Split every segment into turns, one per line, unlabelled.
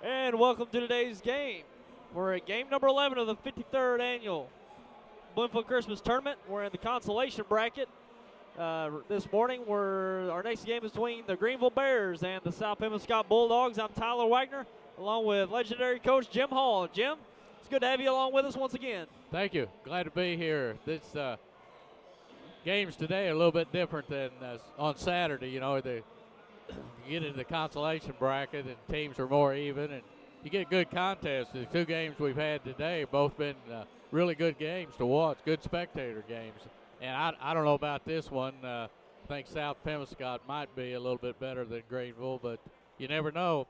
And welcome to today's game. We're at game number 11 of the 53rd annual Bloomfield Christmas Tournament. We're in the consolation bracket. This morning, our next game is between the Greenville Bears and the South Pemiscot Bulldogs. I'm Tyler Wagner, along with legendary coach Jim Hall. Jim, it's good to have you along with us once again.
Thank you. Glad to be here. This games today are a little bit different than on Saturday. You know, you get into the consolation bracket and teams are more even, and you get good contests. The two games we've had today have both been really good games to watch, good spectator games. And I don't know about this one. I think South Pemiscot might be a little bit better than Greenville, but you never know.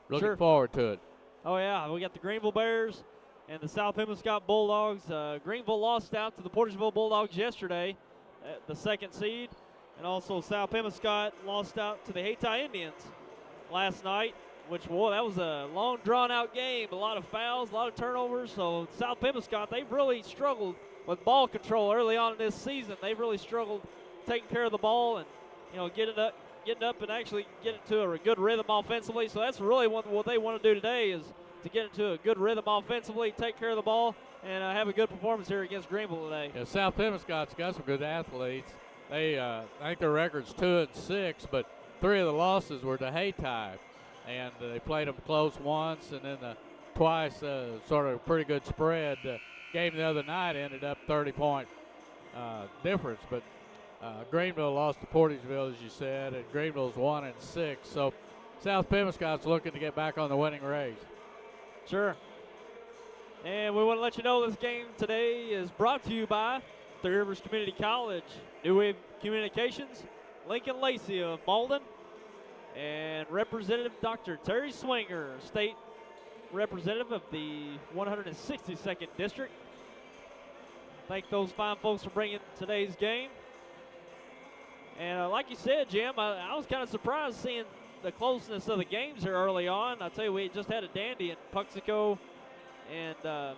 Looking forward to it.
Oh, yeah. We got the Greenville Bears and the South Pemiscot Bulldogs. Greenville lost out to the Portersville Bulldogs yesterday, the second seed. And also South Pemiscot lost out to the Hayti Indians last night, which, boy, that was a long, drawn-out game. A lot of fouls, a lot of turnovers. So South Pemiscot, they've really struggled with ball control early on in this season. They've really struggled taking care of the ball and, getting up and actually getting to a good rhythm offensively. So that's really what they want to do today is to get into a good rhythm offensively, take care of the ball, and have a good performance here against Greenville today.
Yeah, South Pemiscot's got some good athletes. They, I think their record's 2-6, but 3 of the losses were to Hayti, and they played them close once, and then twice, sort of a pretty good spread. Game the other night ended up 30-point difference, but Greenville lost to Portersville, as you said, and Greenville's 1-6. So South Pemiscot's looking to get back on the winning race.
Sure. And we want to let you know this game today is brought to you by Three Rivers Community College, New Wave Communications, Lincoln Lacey of Malden, and Representative Dr. Terry Swinger, State Representative of the 162nd District. Thank those fine folks for bringing today's game. And like you said, Jim, I was kind of surprised seeing the closeness of the games here early on. I tell you, we just had a dandy in Pemiscot and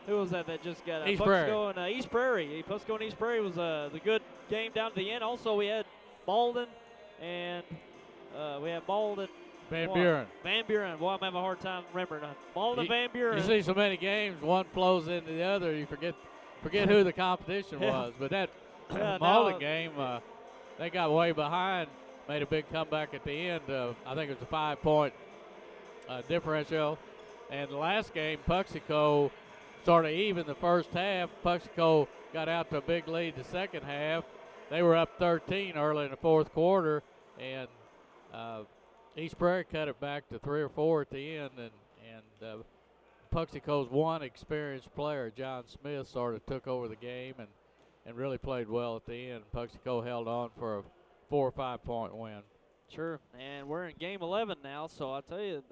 who was that just got
East
Pemiscot and East Prairie. Pemiscot and East Prairie was the good game down to the end. Also, we had Malden and
Van Buren.
Van Buren. Boy, I'm having a hard time remembering. Malden, Van Buren.
You see so many games, one flows into the other, you forget who the competition was. But that Malden game, they got way behind, made a big comeback at the end. I think it was a 5-point differential. And the last game, Pemiscot sort of even the first half. Pemiscot got out to a big lead the second half. They were up 13 early in the fourth quarter, and East Prairie cut it back to 3 or 4 at the end. And Pemiscot's one experienced player, John Smith, sort of took over the game and really played well at the end. Pemiscot held on for a 4 or 5 point win.
Sure, and we're in game 11 now, so I'll tell you,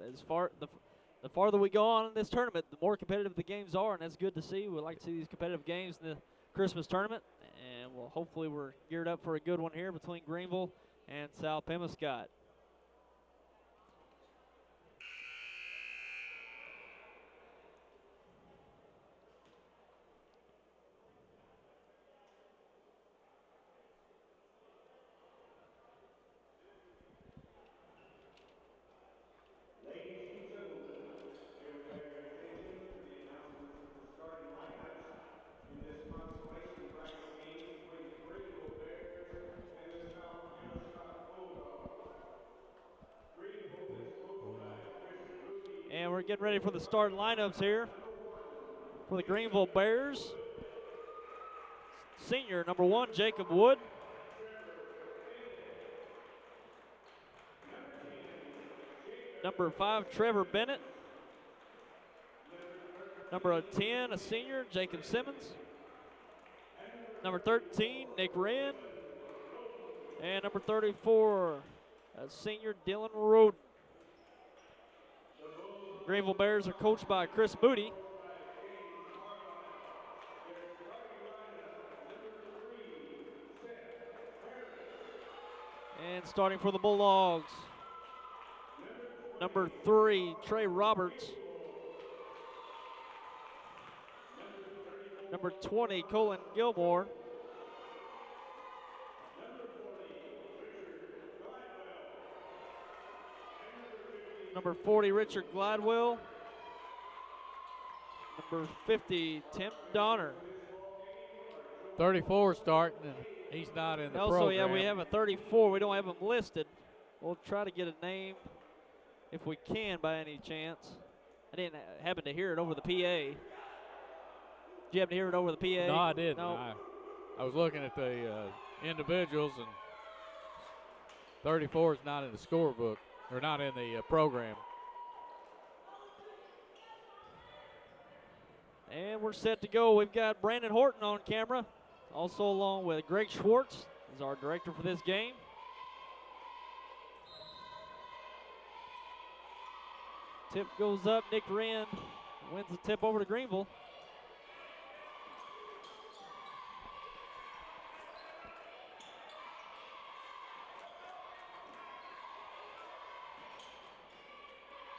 the farther we go on in this tournament, the more competitive the games are, and that's good to see. We like to see these competitive games in the Christmas tournament, and hopefully we're geared up for a good one here between Greenville and South Pemiscot. And we're getting ready for the starting lineups here for the Greenville Bears. Senior, number 1, Jacob Wood. Number 5, Trevor Bennett. Number 10, a senior, Jacob Simmons. Number 13, Nick Wren. And number 34, a senior, Dylan Roden. Greenville Bears are coached by Chris Moody. And starting for the Bulldogs, number 3, Trey Roberts. Number 20, Colin Gilmore. Number 40, Richard Gladwell. Number 50, Tim Donner.
34 starting, and he's not in the
also,
program.
yeah, we have a 34. We don't have him listed. We'll try to get a name if we can by any chance. I didn't happen to hear it over the PA. Did you happen to hear it over the PA?
No, I didn't.
No.
I was looking at the individuals, and 34 is not in the scorebook, or not in the program.
And we're set to go. We've got Brandon Horton on camera, also along with Greg Schwartz, is our director for this game. Tip goes up. Nick Wren wins the tip over to Greenville.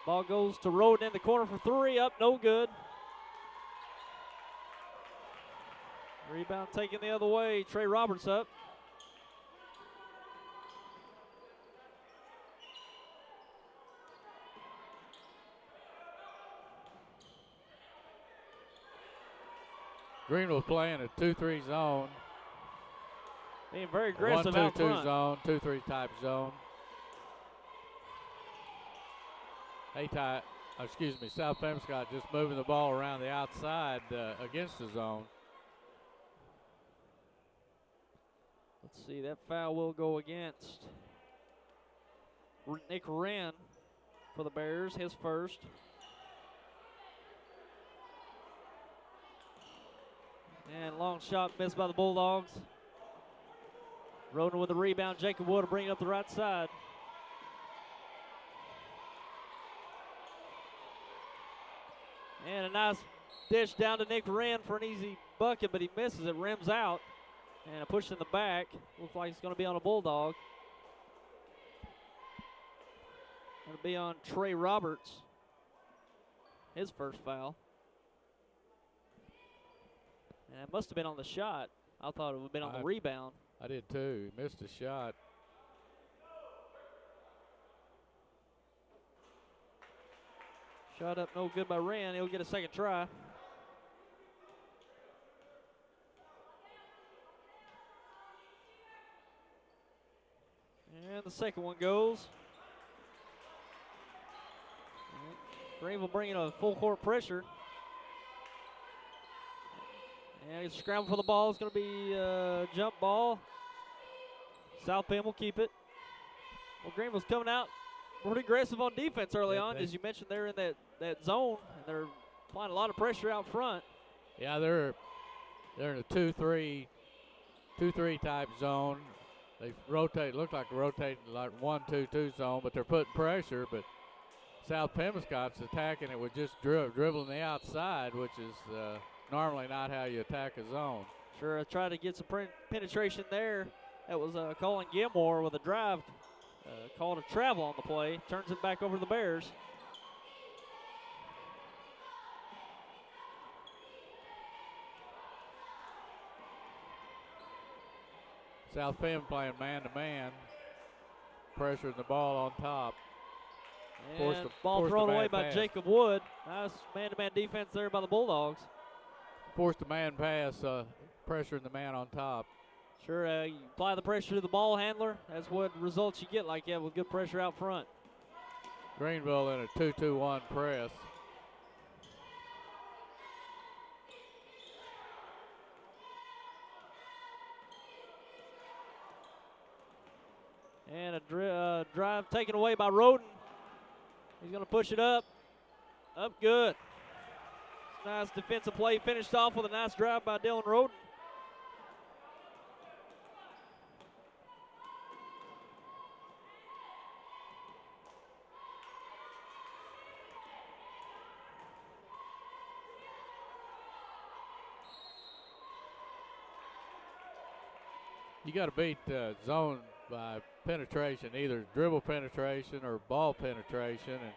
Ball goes to Roden in the corner for three. Up, no good. Rebound taken the other way. Trey Roberts up.
Greenville playing a 2-3 zone.
Being very aggressive
1-2-2
out front.
zone, 2-3 type zone. South Pemiscot just moving the ball around the outside against the zone.
Let's see, that foul will go against Nick Wren for the Bears, his first. And long shot missed by the Bulldogs. Roden with the rebound. Jacob Wood to bring it up the right side. And a nice dish down to Nick Wren for an easy bucket, but he misses it, rims out. And a push in the back. Looks like it's going to be on a Bulldog. Going to be on Trey Roberts. His first foul. And it must have been on the shot. I thought it would have been on the rebound.
I did too. He missed a shot.
Shot up no good by Wren. He'll get a second try. And the second one goes. Greenville bringing a full court pressure. And he's scrambling for the ball. It's going to be a jump ball. South Penn will keep it. Well, Greenville's coming out pretty aggressive on defense early on. As you mentioned, they're in that zone, and they're applying a lot of pressure out front.
Yeah, they're in a 2-3 type zone. They rotate, look like rotating like 1-2-2 zone, but they're putting pressure. But South Pemiscot's attacking it with just dribbling the outside, which is normally not how you attack a zone.
Sure, I tried to get some penetration there. That was Colin Gilmore with a drive. Called a travel on the play. Turns it back over to the Bears.
South Penn playing man-to-man. Pressuring the ball on top.
And ball thrown away by Jacob Wood. Nice man-to-man defense there by the Bulldogs.
Forced a man pass, pressuring the man on top.
Sure, you apply the pressure to the ball handler. That's what results you get like that with good pressure out front.
Greenville in a 2-2-1 press.
And a drive taken away by Roden. He's going to push it up. Up good. Nice defensive play. Finished off with a nice drive by Dylan Roden.
You got to beat zone by penetration, either dribble penetration or ball penetration. And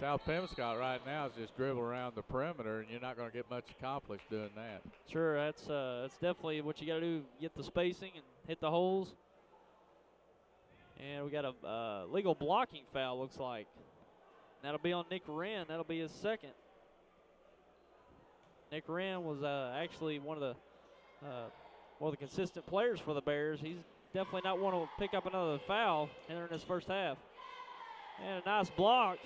South Pemiscot right now is just dribble around the perimeter, and you're not going to get much accomplished doing that.
Sure, that's definitely what you got to do. Get the spacing and hit the holes. And we got a legal blocking foul, looks like. That'll be on Nick Wren. That'll be his second. Nick Wren was actually one of the consistent players for the Bears. He's definitely not want to pick up another foul entering this first half. And a nice block.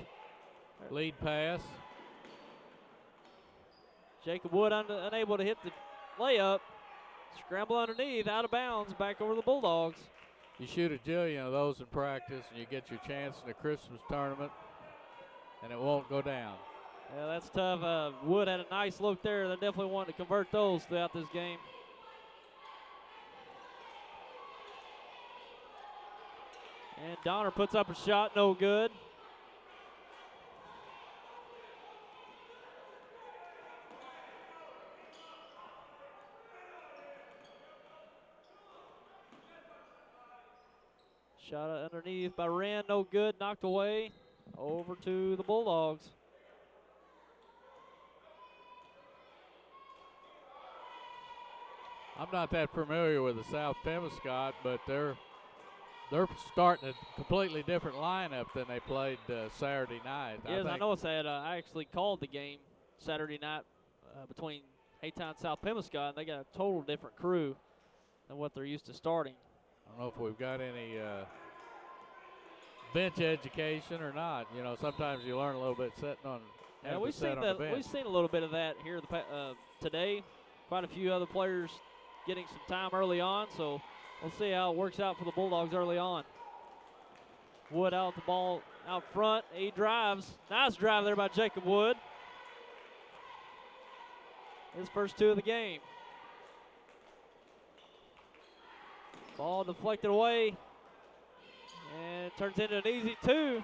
Lead pass.
Jacob Wood unable to hit the layup. Scramble underneath, out of bounds, back over the Bulldogs.
You shoot a jillion of those in practice, and you get your chance in the Christmas tournament, and it won't go down.
Yeah, that's tough. Wood had a nice look there. They definitely wanted to convert those throughout this game. And Donner puts up a shot, no good. Shot underneath by Wren, no good, knocked away. Over to the Bulldogs.
I'm not that familiar with the South Pemiscot, but they're starting a completely different lineup than they played Saturday night.
Yes, I noticed that. I actually called the game Saturday night between Haytown and South Pemiscot, and they got a total different crew than what they're used to starting.
I don't know if we've got any bench education or not. You know, sometimes you learn a little bit sitting on.
Yeah, we've seen a little bit of that here today. Quite a few other players getting some time early on, so we'll see how it works out for the Bulldogs early on. Wood out the ball out front. He drives. Nice drive there by Jacob Wood. His first two of the game. Ball deflected away. And it turns into an easy two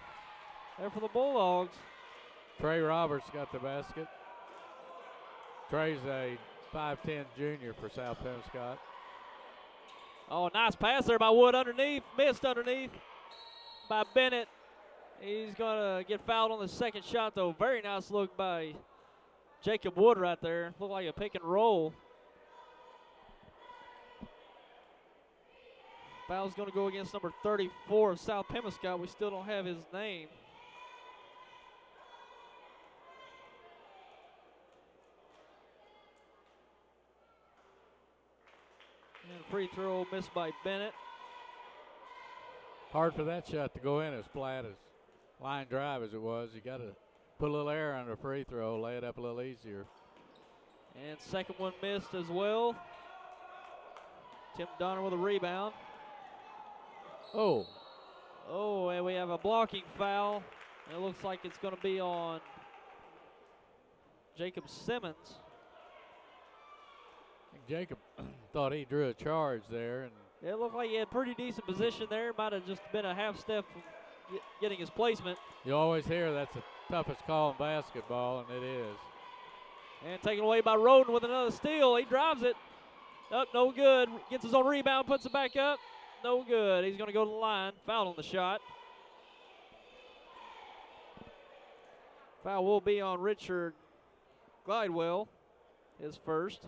there for the Bulldogs.
Trey Roberts got the basket. Trey's a 5'10" junior for South Pemiscot.
Oh, nice pass there by Wood underneath. Missed underneath by Bennett. He's going to get fouled on the second shot, though. Very nice look by Jacob Wood right there. Looked like a pick and roll. Foul's going to go against number 34 of South Pemiscot. We still don't have his name. And free throw missed by Bennett.
Hard for that shot to go in as flat as line drive as it was. You got to put a little air under a free throw, lay it up a little easier.
And second one missed as well. Tim Donner with a rebound.
Oh,
and we have a blocking foul. And it looks like it's going to be on Jacob Simmons.
I think Jacob thought he drew a charge there. And
it looked like he had pretty decent position there. Might have just been a half step from getting his placement.
You always hear that's the toughest call in basketball, and it is.
And taken away by Roden with another steal. He drives it. Up, no good. Gets his own rebound, puts it back up. No good. He's going to go to the line. Foul on the shot. Foul will be on Richard Glidewell, his first.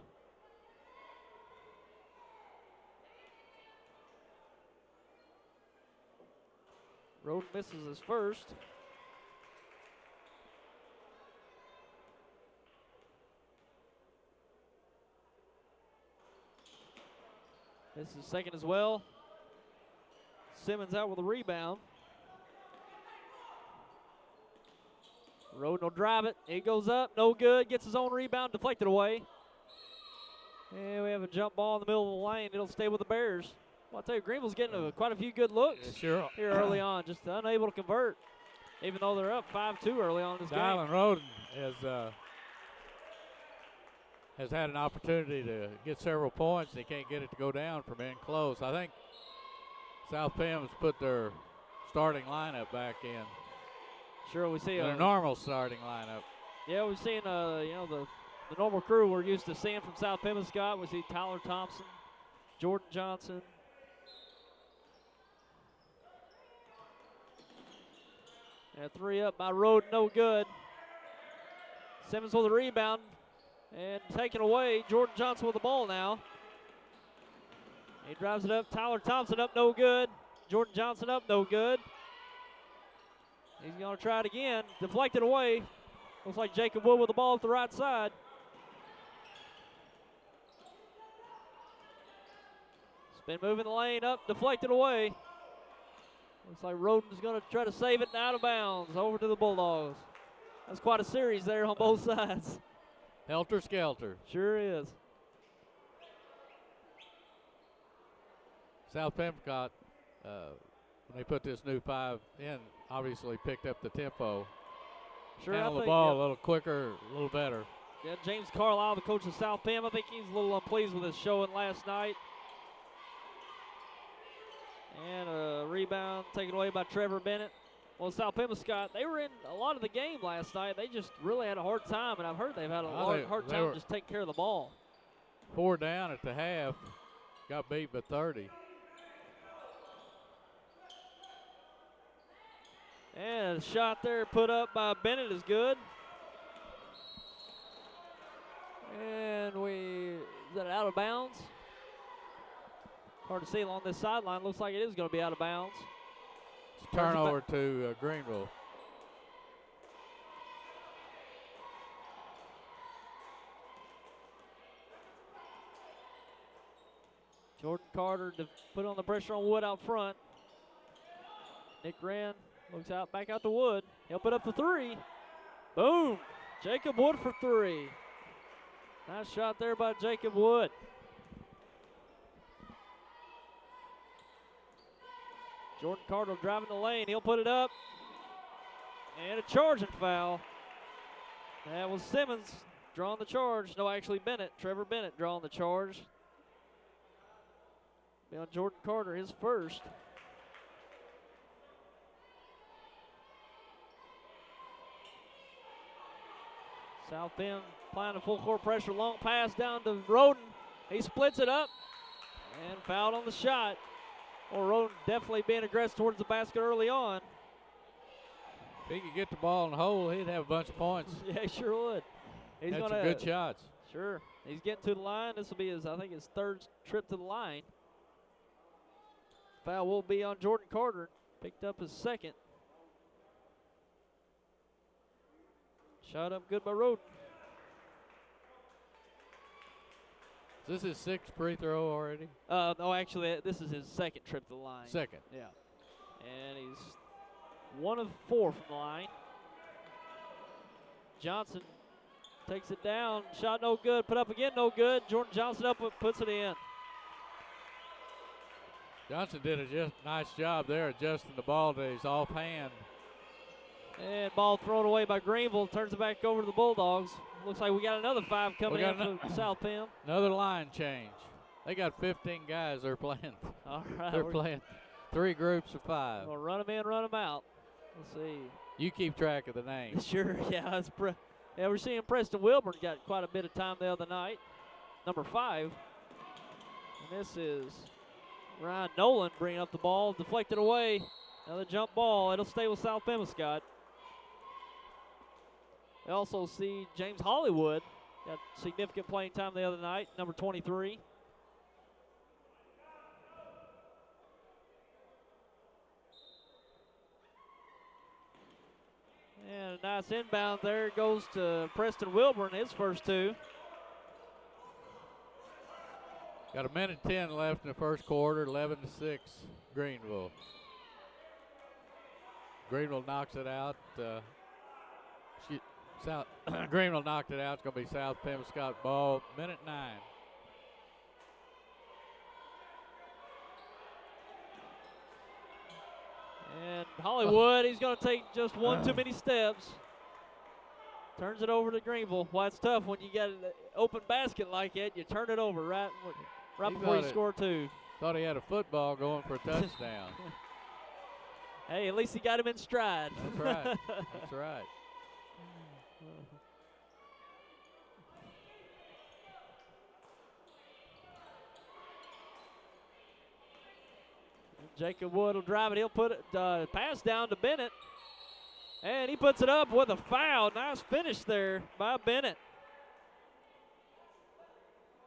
Roden misses his first. This is second as well. Simmons out with a rebound. Roden will drive it. It goes up, no good. Gets his own rebound, deflected away. And we have a jump ball in the middle of the lane. It'll stay with the Bears. Well, I'll tell you, Greenville's getting quite a few good looks here early on. Just unable to convert, even though they're up 5-2 early on in this game.
Dylan Roden has had an opportunity to get several points, and he can't get it to go down from in close. I think South Pem's put their starting lineup back in.
Sure, we see
their normal starting lineup.
Yeah, we've seen the normal crew we're used to seeing from South Pemiscot. We see Tyler Thompson, Jordan Johnson. And a three up by Roden, no good. Simmons with a rebound and taken away. Jordan Johnson with the ball now. He drives it up. Tyler Thompson up, no good. Jordan Johnson up, no good. He's going to try it again. Deflected away. Looks like Jacob Wood with the ball at the right side. Been moving the lane up, deflected away. Looks like Roden's going to try to save it and out of bounds over to the Bulldogs. That's quite a series there on both sides.
Helter skelter.
Sure is.
South Pemiscot, when they put this new 5 in, obviously picked up the tempo.
Sure,
handle the ball a little quicker, a little better.
Yeah, James Carlisle, the coach of South Pem, I think he's a little unpleased with his showing last night. And a rebound taken away by Trevor Bennett. Well, South Pemiscot, they were in a lot of the game last night. They just really had a hard time, and I've heard they've had a hard time just taking care of the ball.
4 down at the half, got beat by 30.
And a shot there put up by Bennett is good. And is that out of bounds? Hard to see along this sideline. Looks like it is going to be out of bounds.
It's a turnover to Greenville.
Jordan Carter to put on the pressure on Wood out front. Nick Wren looks out, back out to Wood. He'll put up the 3. Boom! Jacob Wood for 3. Nice shot there by Jacob Wood. Jordan Carter driving the lane. He'll put it up. And a charging foul. That was Simmons drawing the charge. No, actually Bennett. Trevor Bennett drawing the charge. Be on Jordan Carter, his first. South Bend applying a full court pressure. Long pass down to Roden. He splits it up and fouled on the shot. Well, Roden definitely being aggressive towards the basket early on.
If he could get the ball in the hole, he'd have a bunch of points.
Yeah, he sure would. He's
had
gonna,
some good shots.
Sure. He's getting to the line. This will be his, I think, his 3rd trip to the line. Foul will be on Jordan Carter. Picked up his 2nd. Shot up good by Roden.
Is this his 6th free throw already?
No, actually, this is his 2nd trip to the line.
2nd.
Yeah. And he's 1 of 4 from the line. Johnson takes it down. Shot no good. Put up again, no good. Jordan Johnson up, puts it in.
Johnson did a nice job there adjusting the ball to his offhand.
And ball thrown away by Greenville. Turns it back over to the Bulldogs. Looks like we got another 5 coming in for South Pem.
Another line change. They got 15 guys they're playing.
All right.
They're playing 3 groups of 5.
We'll run them in, run them out. Let's see.
You keep track of the names.
Sure, yeah. Yeah, we're seeing Preston Wilburn got quite a bit of time the other night. Number 5. And this is Ryan Nolan bringing up the ball. Deflected away. Another jump ball. It'll stay with South Pemiscot. We also see James Hollywood got significant playing time the other night, number 23. And a nice inbound there goes to Preston Wilburn, his first 2.
Got 1:10 left in the first quarter, 11-6 Greenville. Greenville knocks it out. Greenville knocked it out. It's going to be South Pemiscot ball. 1:09.
And Hollywood, he's going to take just 1 too many steps. Turns it over to Greenville. Well, it's tough when you got an open basket like that. You turn it over right before you score 2.
Thought he had a football going for a touchdown.
Hey, at least he got him in stride.
That's right. That's right.
Jacob Wood will drive it. He'll put it, pass down to Bennett. And he puts it up with a foul. Nice finish there by Bennett.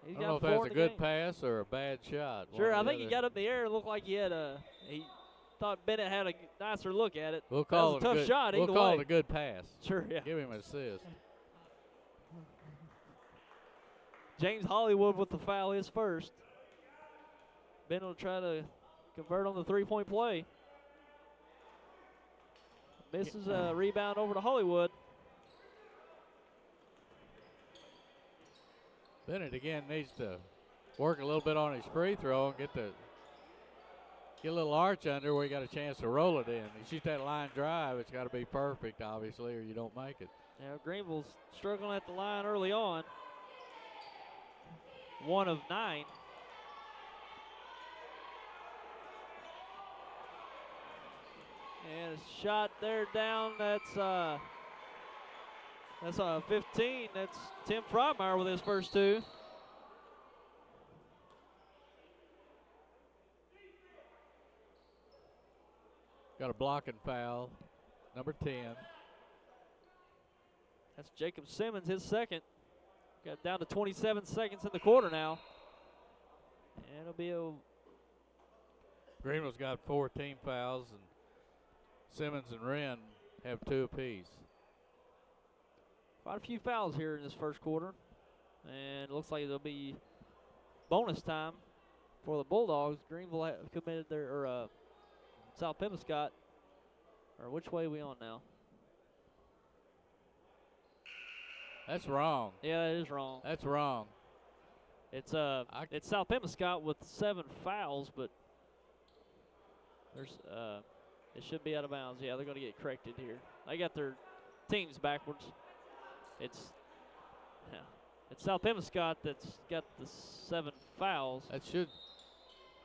I don't know if that's a good pass or a bad shot.
Sure, I think he got up in the air. It looked like he had thought Bennett had a nicer look at it.
We'll call
that was a tough shot either
We'll call
way.
it a good pass.
Sure, yeah.
Give him an assist.
James Hollywood with the foul, his first. Bennett will try to convert on the three-point play. Misses a rebound over to Hollywood.
Bennett again needs to work a little bit on his free throw and get a little arch under where you got a chance to roll it in. You shoot that line drive, it's got to be perfect, obviously, or you don't make it.
Yeah, Greenville's struggling at the line early on. 1 of 9. And a shot there down. That's 15. That's Tim Freimeyer with his first 2.
Got a blocking foul, number 10.
That's Jacob Simmons, his second. Got down to 27 seconds in the quarter now. And it'll be a...
Greenville's got 4 team fouls, and Simmons and Wren have 2 apiece.
Quite a few fouls here in this first quarter. And it looks like there'll be bonus time for the Bulldogs. Greenville committed their, South Pemiscot. Or which way are we on now?
That's wrong.
Yeah, that is wrong.
That's wrong.
It's South Pemiscot with 7 fouls, but there's it should be out of bounds. Yeah, they're going to get corrected here. They got their teams backwards. It's South Pemiscot that's got the 7 fouls.
That should.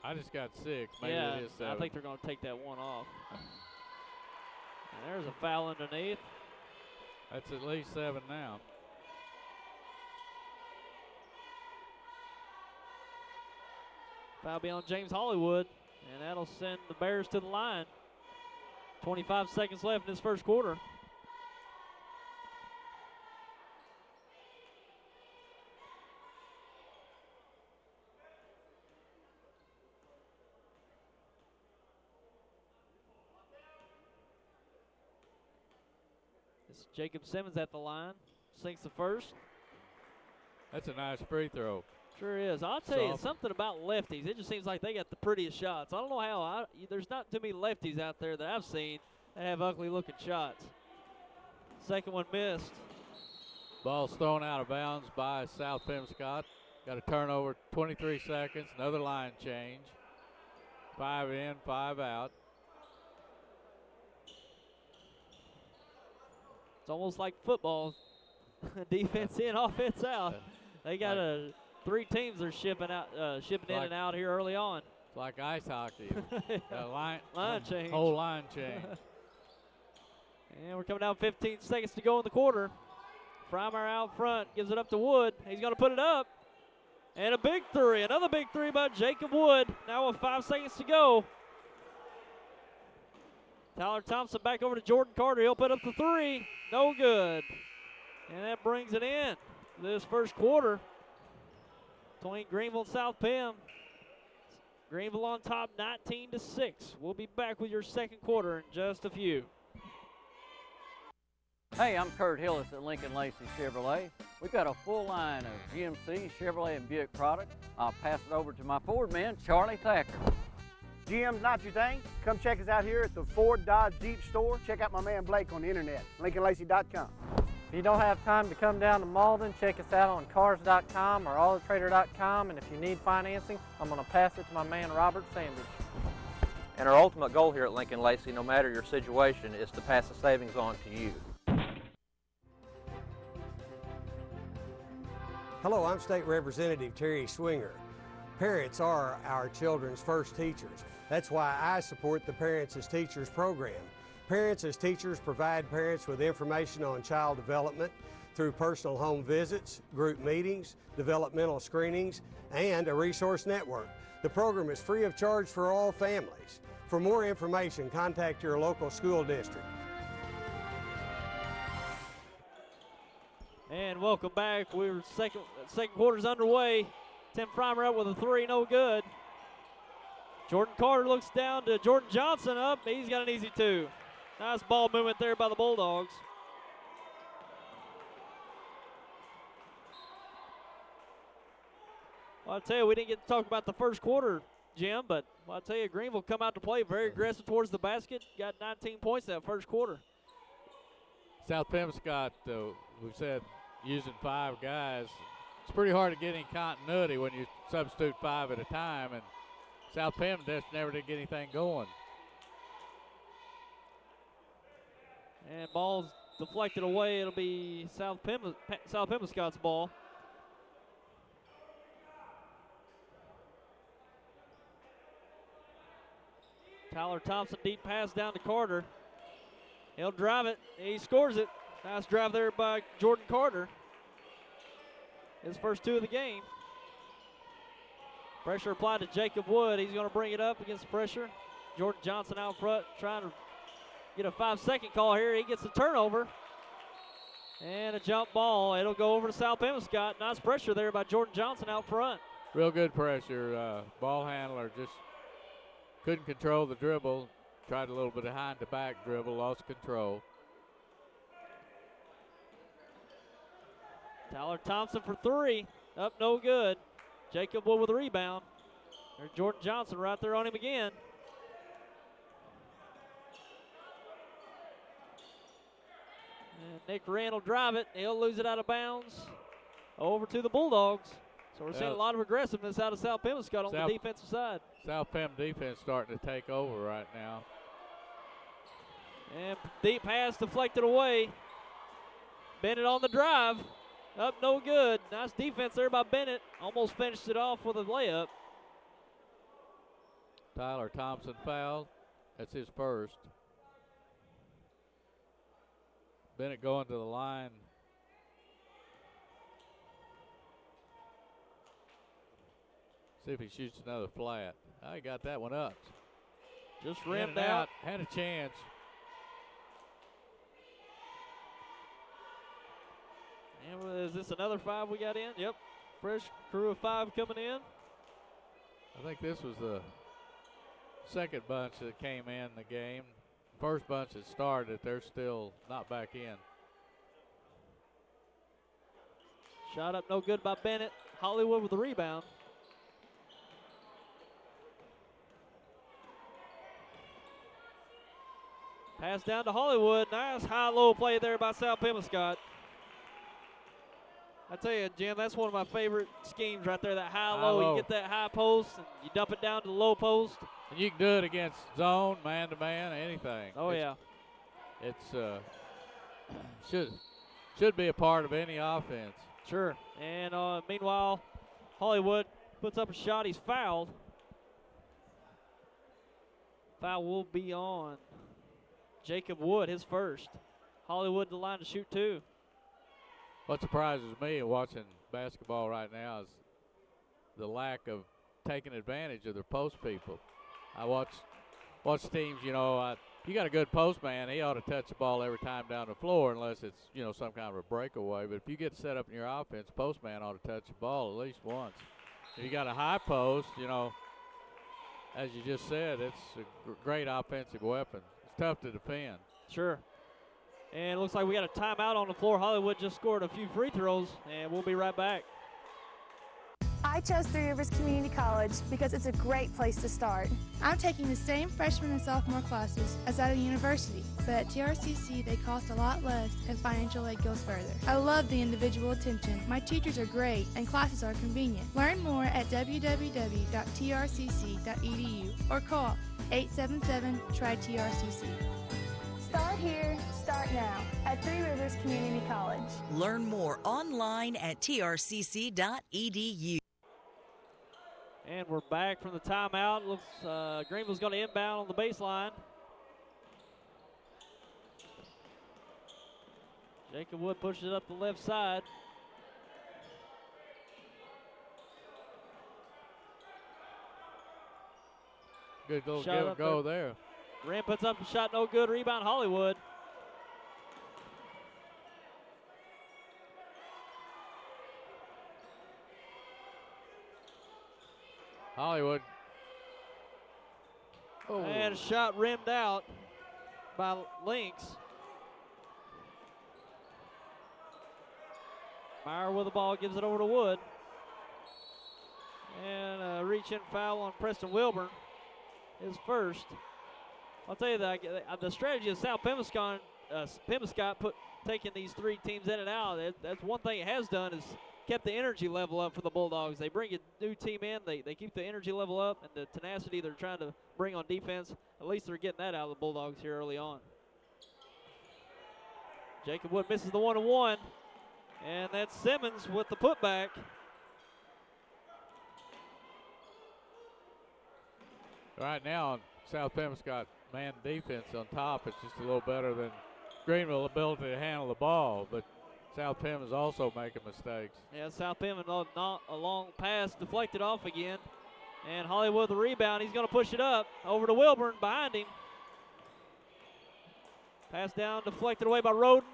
I just got 6. Maybe
yeah,
it is 7.
I think they're going to take that one off. And there's a foul underneath.
That's at least 7 now.
Foul be on James Hollywood, and that'll send the Bears to the line. 25 seconds left in this first quarter. It's Jacob Simmons at the line. Sinks the first.
That's a nice free throw.
Sure is. I'll tell you something about lefties. It just seems like they got the prettiest shots. I don't know how. There's not too many lefties out there that I've seen that have ugly-looking shots. Second one missed.
Ball's thrown out of bounds by South Pemiscot. Got a turnover, 23 seconds. Another line change. 5 in, 5 out.
It's almost like football. Defense in, offense out. They got 3 teams are shipping in and out here early on.
It's like ice hockey. line
change.
Whole line change.
And we're coming down 15 seconds to go in the quarter. Freimeyer out front, gives it up to Wood. He's going to put it up. And a big 3. Another big 3 by Jacob Wood. Now with 5 seconds to go. Tyler Thompson back over to Jordan Carter. He'll put up the 3. No good. And that brings it in this first quarter between Greenville and South Pem. Greenville on top 19-6. We'll be back with your second quarter in just a few.
Hey, I'm Kurt Hillis at Lincoln Lacey Chevrolet. We've got a full line of GMC, Chevrolet, and Buick products. I'll pass it over to my Ford man, Charlie Thacker.
GM's not your thing? Come check us out here at the Ford Dodge Jeep store. Check out my man Blake on the internet, LincolnLacey.com.
If you don't have time to come down to Malden, check us out on cars.com or autotrader.com, and if you need financing, I'm going to pass it to my man Robert Sandage.
And our ultimate goal here at Lincoln Lacey, no matter your situation, is to pass the savings on to you.
Hello, I'm State Representative Terry Swinger. Parents are our children's first teachers. That's why I support the Parents as Teachers program. Parents as Teachers provide parents with information on child development through personal home visits, group meetings, developmental screenings, and a resource network. The program is free of charge for all families. For more information, contact your local school district.
And welcome back. We're second quarter's underway. Tim Freimeyer up with a 3, no good. Jordan Carter looks down to Jordan Johnson up. He's got an easy two. Nice ball movement there by the Bulldogs. Well, I'll tell you, we didn't get to talk about the first quarter, Jim, but I'll tell you, Greenville come out to play very aggressive towards the basket. Got 19 points that first quarter.
South Pemiscot, we've said, using 5 guys. It's pretty hard to get any continuity when you substitute 5 at a time, and South Pem just never did get anything going.
And ball's deflected away. It'll be South Pemiscot's ball. Tyler Thompson, deep pass down to Carter. He'll drive it. He scores it. Nice drive there by Jordan Carter. His first 2 of the game. Pressure applied to Jacob Wood. He's going to bring it up against pressure. Jordan Johnson out front trying to get a 5-second call here. He gets the turnover. And a jump ball. It'll go over to South Pemiscot. Nice pressure there by Jordan Johnson out front.
Real good pressure. Ball handler just couldn't control the dribble. Tried a little bit of behind-the-back dribble, lost control.
Tyler Thompson for 3. Up, no good. Jacob Wood with a rebound. There's Jordan Johnson right there on him again. And Nick Rand will drive it. He'll lose it out of bounds. Over to the Bulldogs. So we're seeing a lot of aggressiveness out of South Pemiscot on the defensive side.
South Pem defense starting to take over right now.
And deep pass deflected away. Bennett on the drive. Up, no good. Nice defense there by Bennett. Almost finished it off with a layup.
Tyler Thompson fouled. That's his first. Bennett going to the line. See if he shoots another flat. Oh, he got that one up.
Just rimmed out.
Had a chance.
And is this another 5 we got in? Yep. Fresh crew of 5 coming in.
I think this was the second bunch that came in the game. First bunch that started, they're still not back in.
Shot up no good by Bennett. Hollywood with the rebound. Pass down to Hollywood. Nice high-low play there by South Pemiscot. I tell you, Jim, that's one of my favorite schemes right there, that high-low. You get that high post, and you dump it down to the low post.
And you can do it against zone, man-to-man, anything.
Oh, yeah.
It's should be a part of any offense.
Sure. And meanwhile, Hollywood puts up a shot. He's fouled. Foul will be on Jacob Wood, his first. Hollywood the line to shoot 2.
What surprises me watching basketball right now is the lack of taking advantage of their post people. I watch teams, you know, you got a good post man, he ought to touch the ball every time down the floor unless it's, you know, some kind of a breakaway. But if you get set up in your offense, post man ought to touch the ball at least once. If you got a high post, you know, as you just said, it's a great offensive weapon. It's tough to defend.
Sure. And it looks like we got a timeout on the floor. Hollywood just scored a few free throws, and we'll be right back.
I chose Three Rivers Community College because it's a great place to start.
I'm taking the same freshman and sophomore classes as at a university, but at TRCC they cost a lot less and financial aid goes further. I love the individual attention. My teachers are great and classes are convenient. Learn more at www.trcc.edu or call 877-TRY-TRCC.
Start here, start now at Three Rivers Community College.
Learn more online at trcc.edu.
And we're back from the timeout. Looks Greenville's going to inbound on the baseline. Jacob Wood pushes it up the left side.
Good go there.
Ram puts up a shot, no good. Rebound, Hollywood.
Hollywood
And a shot rimmed out by Lynx. Meyer with the ball, gives it over to Wood. And a reach-in foul on Preston Wilburn, his first. I'll tell you that the strategy of South Pemiscot, taking these three teams in and out, that's one thing it has done is kept the energy level up for the Bulldogs. They bring a new team in, they keep the energy level up, and the tenacity they're trying to bring on defense, at least they're getting that out of the Bulldogs here early on. Jacob Wood misses the 1-1, and that's Simmons with the putback.
Right now, South Pemiscot man defense on top is just a little better than Greenville's ability to handle the ball, but South Pem is also making mistakes.
Yeah, South Pem, not a long pass deflected off again. And Hollywood the rebound. He's going to push it up over to Wilburn behind him. Pass down, deflected away by Roden.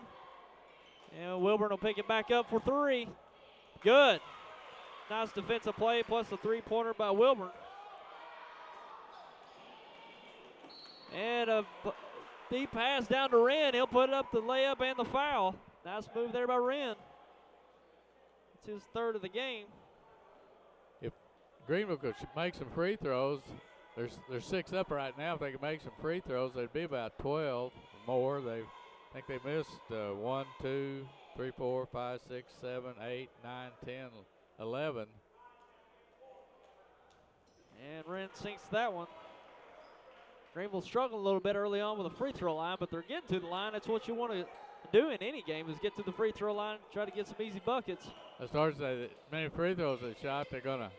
And Wilburn will pick it back up for three. Good. Nice defensive play plus a three-pointer by Wilburn. And a deep pass down to Wren. He'll put up the layup and the foul. Nice move there by Wren. It's his third of the game.
If Greenville could make some free throws, they're 6 up right now. If they could make some free throws, they'd be about 12 or more. I think they missed 1, 2, 3, 4, 5, 6, 7, 8, 9, 10, 11.
And Wren sinks that one. Greenville struggled a little bit early on with the free throw line, but they're getting to the line. That's what you want to do in any game, is get to the free throw line, try to get some easy buckets.
As far as the many free throws they shot, they're going to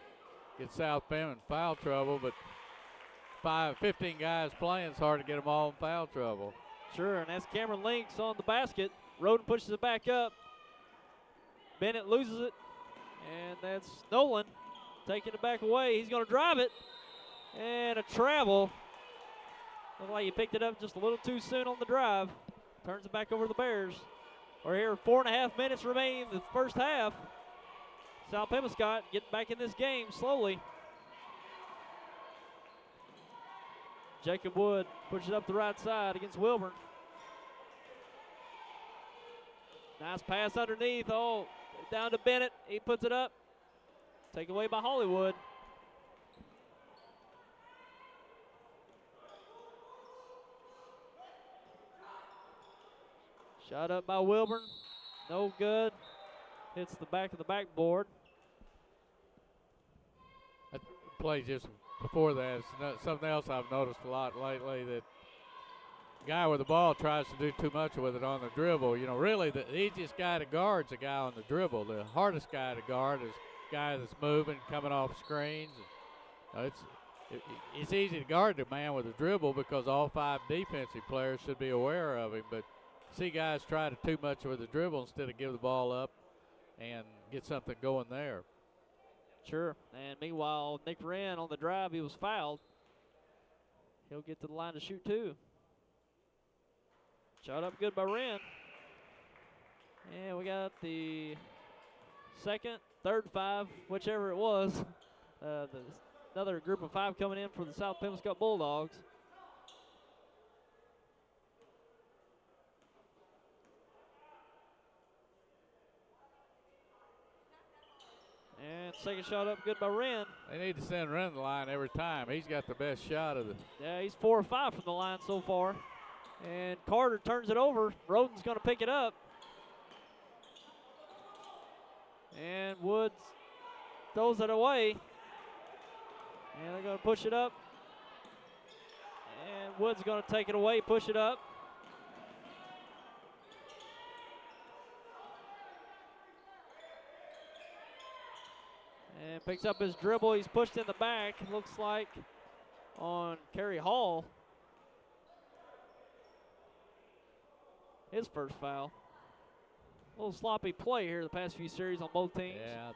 get South Bend in foul trouble, but 15 guys playing, it's hard to get them all in foul trouble.
Sure, and that's Cameron Lynx on the basket. Roden pushes it back up. Bennett loses it, and that's Nolan taking it back away. He's going to drive it, and a travel. Looked like he picked it up just a little too soon on the drive. Turns it back over to the Bears. We're here 4.5 minutes remaining in the first half. South Pemiscot getting back in this game slowly. Jacob Wood pushes it up the right side against Wilburn. Nice pass underneath. Oh, down to Bennett. He puts it up. Taken away by Hollywood. Shot up by Wilburn. No good. Hits the back of the backboard.
That play just before that is something else I've noticed a lot lately, that guy with the ball tries to do too much with it on the dribble. You know, really the easiest guy to guard is a guy on the dribble. The hardest guy to guard is a guy that's moving, coming off screens. It's easy to guard the man with a dribble because all 5 defensive players should be aware of him, but see guys try to too much with the dribble instead of give the ball up and get something going there.
Sure, and meanwhile, Nick Wren on the drive, he was fouled. He'll get to the line to shoot too. Shot up good by Wren. And we got the second, third 5, whichever it was. Another group of 5 coming in for the South Pemiscot Bulldogs. And second shot up good by Wren.
They need to send Wren to the line every time. He's got the best shot of the.
Yeah, he's 4 or 5 from the line so far. And Carter turns it over. Roden's going to pick it up. And Woods throws it away. And they're going to push it up. And Woods going to take it away, push it up. And picks up his dribble. He's pushed in the back, looks like, on Kerry Hall. His first foul. A little sloppy play here the past few series on both teams.
Yeah.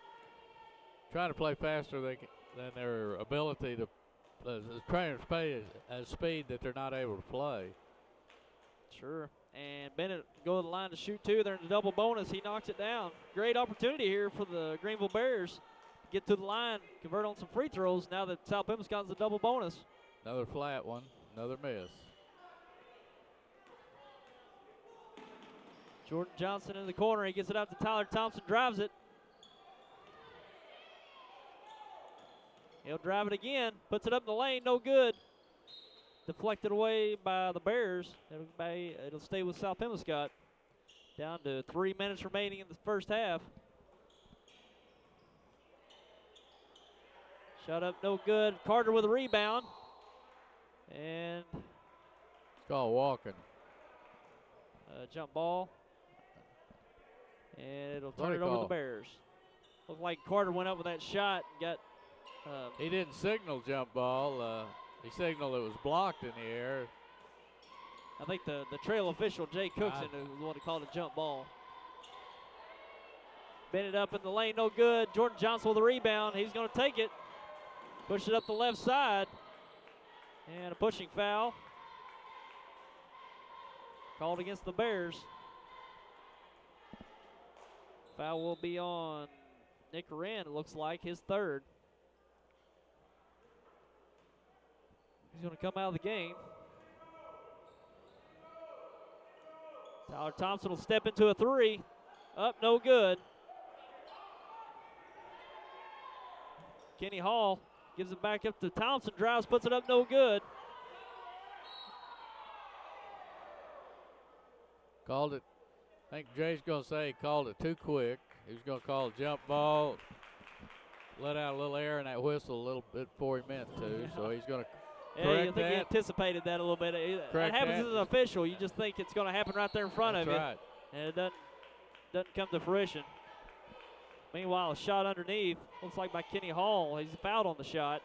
Trying to play faster than their ability to trying to play at a speed that they're not able to play.
Sure. And Bennett go to the line to shoot 2. They're in the double bonus. He knocks it down. Great opportunity here for the Greenville Bears. Get to the line, convert on some free throws now that South Pemiscot's a double bonus.
Another flat one. Another miss.
Jordan Johnson in the corner. He gets it out to Tyler Thompson, drives it. He'll drive it again, puts it up in the lane, no good. Deflected away by the Bears. It'll stay with South Pemiscot. Down to 3 minutes remaining in the first half. Shot up, no good. Carter with a rebound. And
it's called walking.
Jump ball. And it'll turn it over to the Bears. Looked like Carter went up with that shot and got.
He didn't signal jump ball. He signaled it was blocked in the air.
I think the trail official, Jay Cookson, was the one who called a jump ball. Bent it up in the lane, no good. Jordan Johnson with a rebound. He's going to take it. Push it up the left side. And a pushing foul. Called against the Bears. Foul will be on Nick Wren, it looks like, his third. He's going to come out of the game. Tyler Thompson will step into a three. Up, no good. Kenny Hall gives it back up to Thompson. Drives, puts it up, no good.
Called it. I think Jay's going to say he called it too quick. He was going to call a jump ball. Let out a little air in that whistle a little bit before he meant to. Yeah. So he's going to correct
I think
that.
he anticipated that a little bit. That happens as an official. You just think it's going to happen right there in front of you.
Right.
And it doesn't come to fruition. Meanwhile, a shot underneath. Looks like by Kenny Hall. He's fouled on the shot.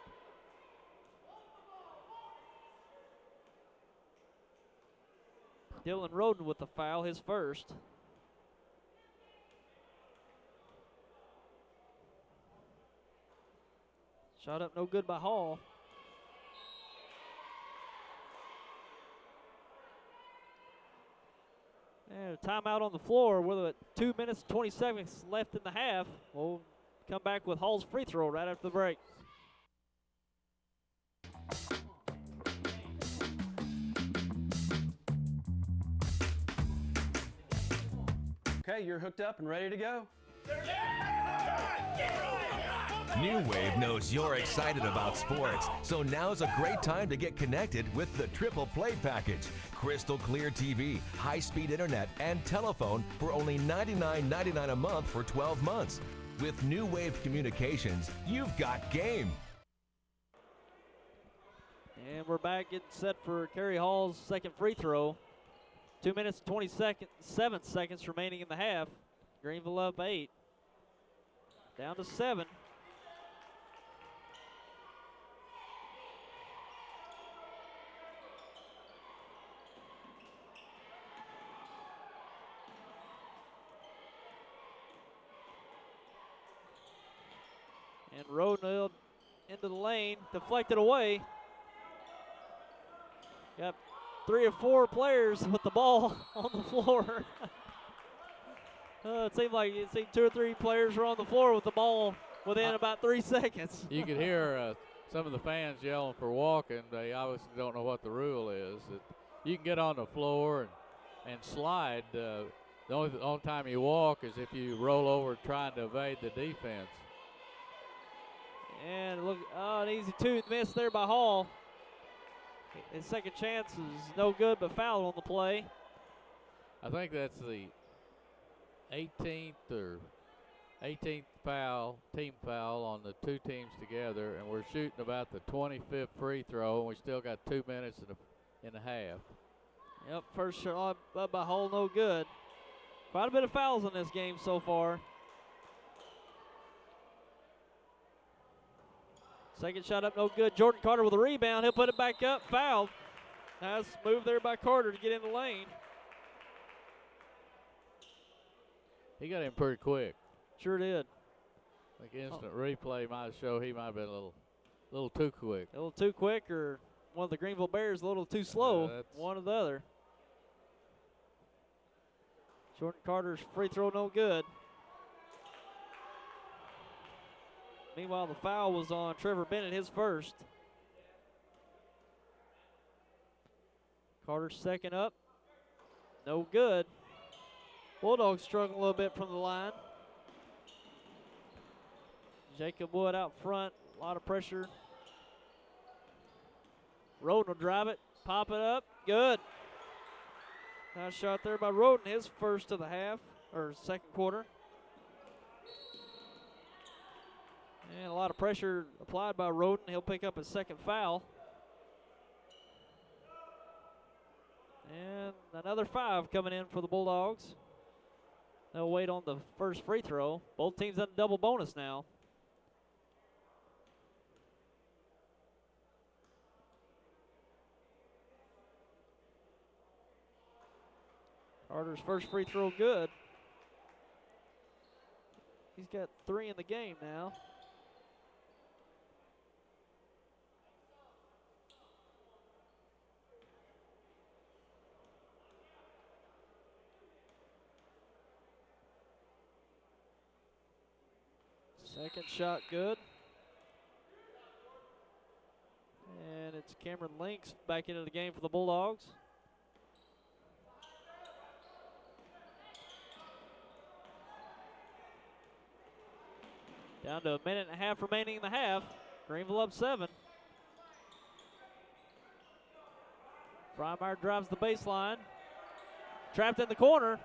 Dylan Roden with the foul, his first. Shot up no good by Hall. And a timeout on the floor with 2 minutes, 20 seconds left in the half. We'll come back with Hall's free throw right after the break.
Okay, you're hooked up and ready to go.
New Wave knows you're excited about sports, so now's a great time to get connected with the Triple Play package. Crystal clear TV, high-speed internet, and telephone for only $99.99 a month for 12 months. With New Wave Communications, you've got game.
And we're back getting set for Kerry Hall's second free throw. 2 minutes, 7 seconds remaining in the half. Greenville up 8. Down to 7. And Roden into the lane, deflected away. Got 3 or 4 players with the ball on the floor. It seemed 2 or 3 players were on the floor with the ball within about 3 seconds.
You could hear some of the fans yelling for walking. They obviously don't know what the rule is. You can get on the floor and slide. The only time you walk is if you roll over trying to evade the defense.
And look, an easy 2 miss there by Hall. His second chance is no good, but fouled on the play.
I think that's the 18th team foul on the 2 teams together, and we're shooting about the 25th free throw, and we still got 2 minutes and a half.
Yep, first shot up by Hall, no good. Quite a bit of fouls in this game so far. Second shot up, no good. Jordan Carter with a rebound. He'll put it back up. Fouled. Nice move there by Carter to get in the lane.
He got in pretty quick.
Sure did.
I think instant replay might show he might have been a little too quick.
A little too quick, or one of the Greenville Bears a little too slow. One or the other. Jordan Carter's free throw no good. Meanwhile, the foul was on Trevor Bennett, his first. Carter's second up. No good. Bulldogs struggling a little bit from the line. Jacob Wood out front. A lot of pressure. Roden will drive it. Pop it up. Good. Nice shot there by Roden. His first of the half, or second quarter. And a lot of pressure applied by Roden. He'll pick up his second foul. And another 5 coming in for the Bulldogs. They'll wait on the first free throw. Both teams on a double bonus now. Carter's first free throw good. He's got 3 in the game now. Second shot good. And it's Cameron Links back into the game for the Bulldogs. Down to a minute and a half remaining in the half. Greenville up 7. Freimeyer drives the baseline. Trapped in the corner.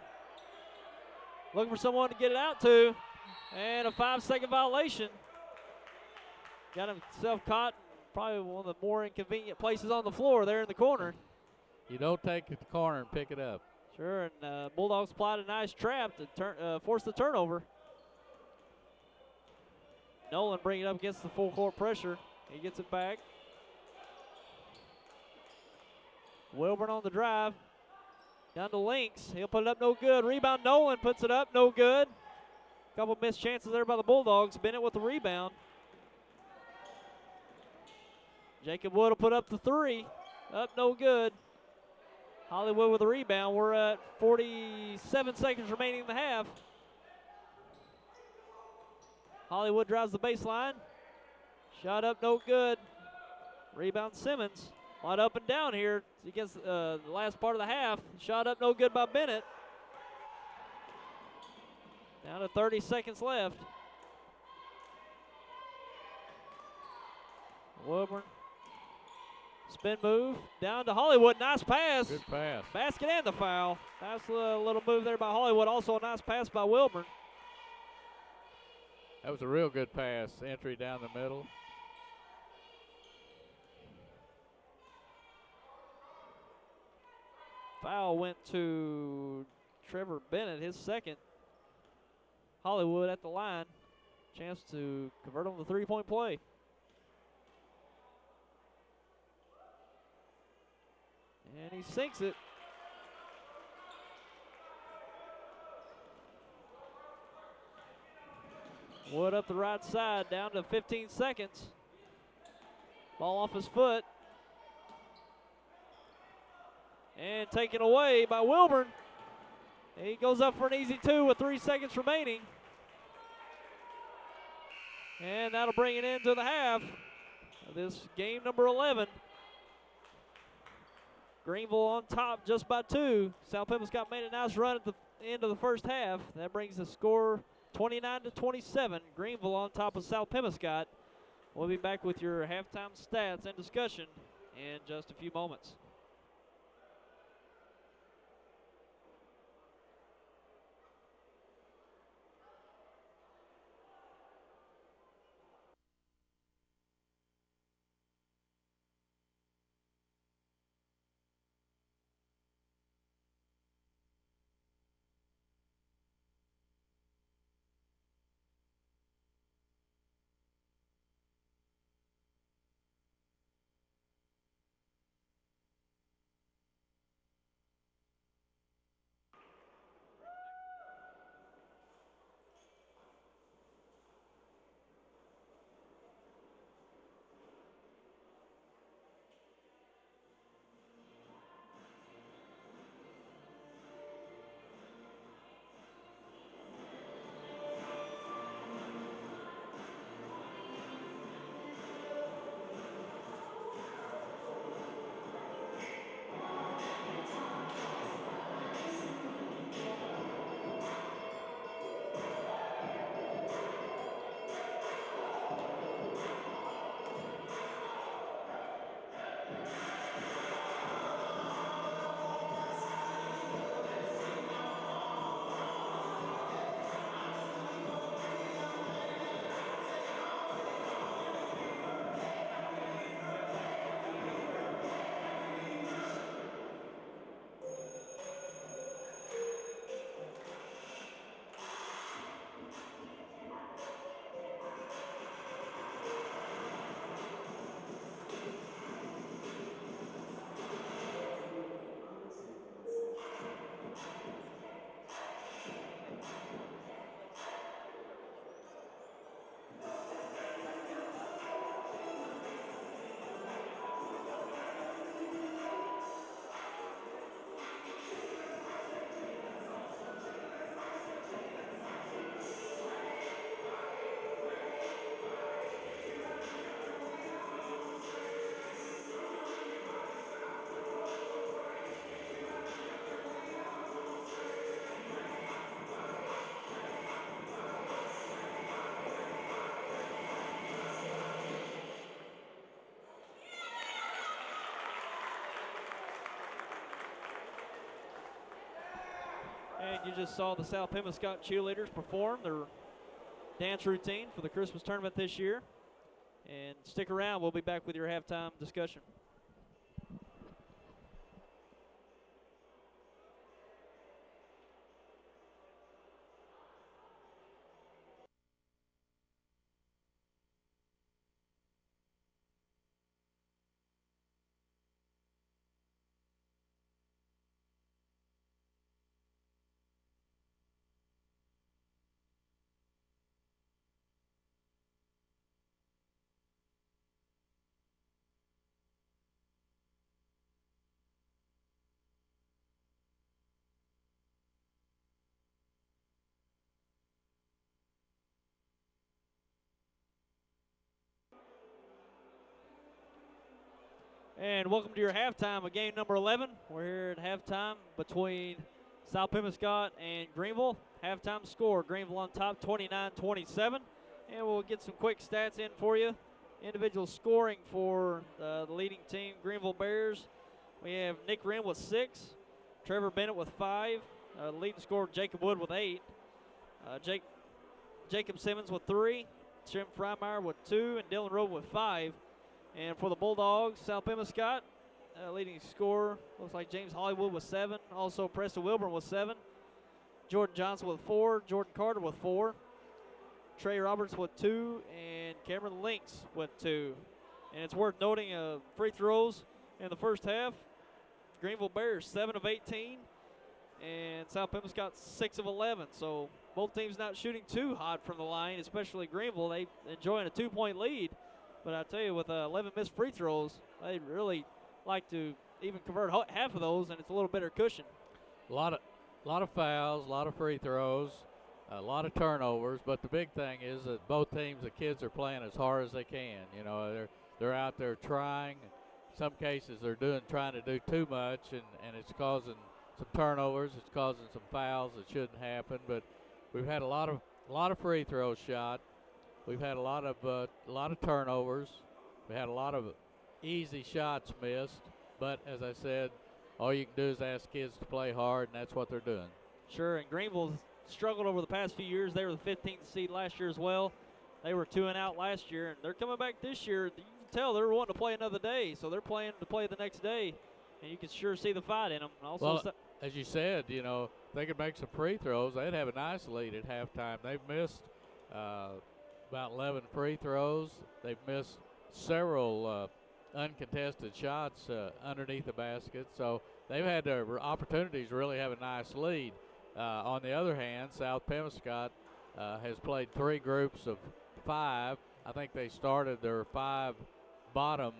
Looking for someone to get it out to. And a 5-second violation. Got himself caught in probably one of the more inconvenient places on the floor there in the corner.
You don't take it to the corner and pick it up.
Sure, and Bulldogs applied a nice trap to force the turnover. Nolan bringing it up against the full court pressure. He gets it back. Wilburn on the drive. Down to Links. He'll put it up, no good. Rebound, Nolan puts it up, no good. Couple missed chances there by the Bulldogs. Bennett with the rebound. Jacob Wood will put up the 3. Up, no good. Hollywood with the rebound. We're at 47 seconds remaining in the half. Hollywood drives the baseline. Shot up, no good. Rebound Simmons. A lot up and down here against the last part of the half. Shot up, no good by Bennett. Down to 30 seconds left. Wilburn. Spin move. Down to Hollywood. Nice pass.
Good pass.
Basket and the foul. Nice little move there by Hollywood. Also a nice pass by Wilburn.
That was a real good pass. Entry down the middle.
Foul went to Trevor Bennett, his second. Hollywood at the line. Chance to convert on the three-point play. And he sinks it. Wood up the right side, down to 15 seconds. Ball off his foot. And taken away by Wilburn. He goes up for an easy 2 with 3 seconds remaining. And that'll bring it into the half of this game number 11. Greenville on top just by 2. South Pemiscot made a nice run at the end of the first half. That brings the score 29-27. Greenville on top of South Pemiscot. We'll be back with your halftime stats and discussion in just a few moments. you just saw the South Pemiscot cheerleaders perform their dance routine for the Christmas tournament this year. And stick around. We'll be back with your halftime discussion. And welcome to your halftime of game number 11. We're here at halftime between South Pemiscot and Greenville. Halftime score, Greenville on top 29-27. And we'll get some quick stats in for you. Individual scoring for the leading team, Greenville Bears. We have Nick Wren with 6, Trevor Bennett with 5, leading scorer Jacob Wood with 8, Jacob Simmons with 3, Jim Freimeyer with 2, and Dylan Rowe with 5. And for the Bulldogs, South Pemiscot, leading scorer, looks like James Hollywood with 7. Also Preston Wilburn with 7. Jordan Johnson with 4. Jordan Carter with 4. Trey Roberts with 2. And Cameron Links with 2. And it's worth noting free throws in the first half. Greenville Bears 7 of 18. And South Pemiscot 6 of 11. So both teams not shooting too hot from the line, especially Greenville. They enjoying a 2-point lead. But I tell you, with 11 missed free throws, they'd really like to even convert half of those, and it's a little better cushion.
A lot of fouls, a lot of free throws, a lot of turnovers. But the big thing is that both teams, the kids are playing as hard as they can. You know, they're out there trying. In some cases, they're trying to do too much, and it's causing some turnovers. It's causing some fouls that shouldn't happen. But we've had a lot of free throws shot. We've had a lot of turnovers. We had a lot of easy shots missed. But as I said, all you can do is ask kids to play hard, and that's what they're doing.
Sure, and Greenville's struggled over the past few years. They were the 15th seed last year as well. They were 2 and out last year, and they're coming back this year. You can tell they're wanting to play another day, so they're planning to play the next day, and you can sure see the fight in them. Also,
well, as you said, you know, if they could make some free throws, they'd have a nice lead at halftime. They've missed about 11 free throws. They've missed several uncontested shots underneath the basket. So they've had their opportunities to really have a nice lead. On the other hand, South Pemiscot has played 3 groups of 5. I think they started their 5 bottom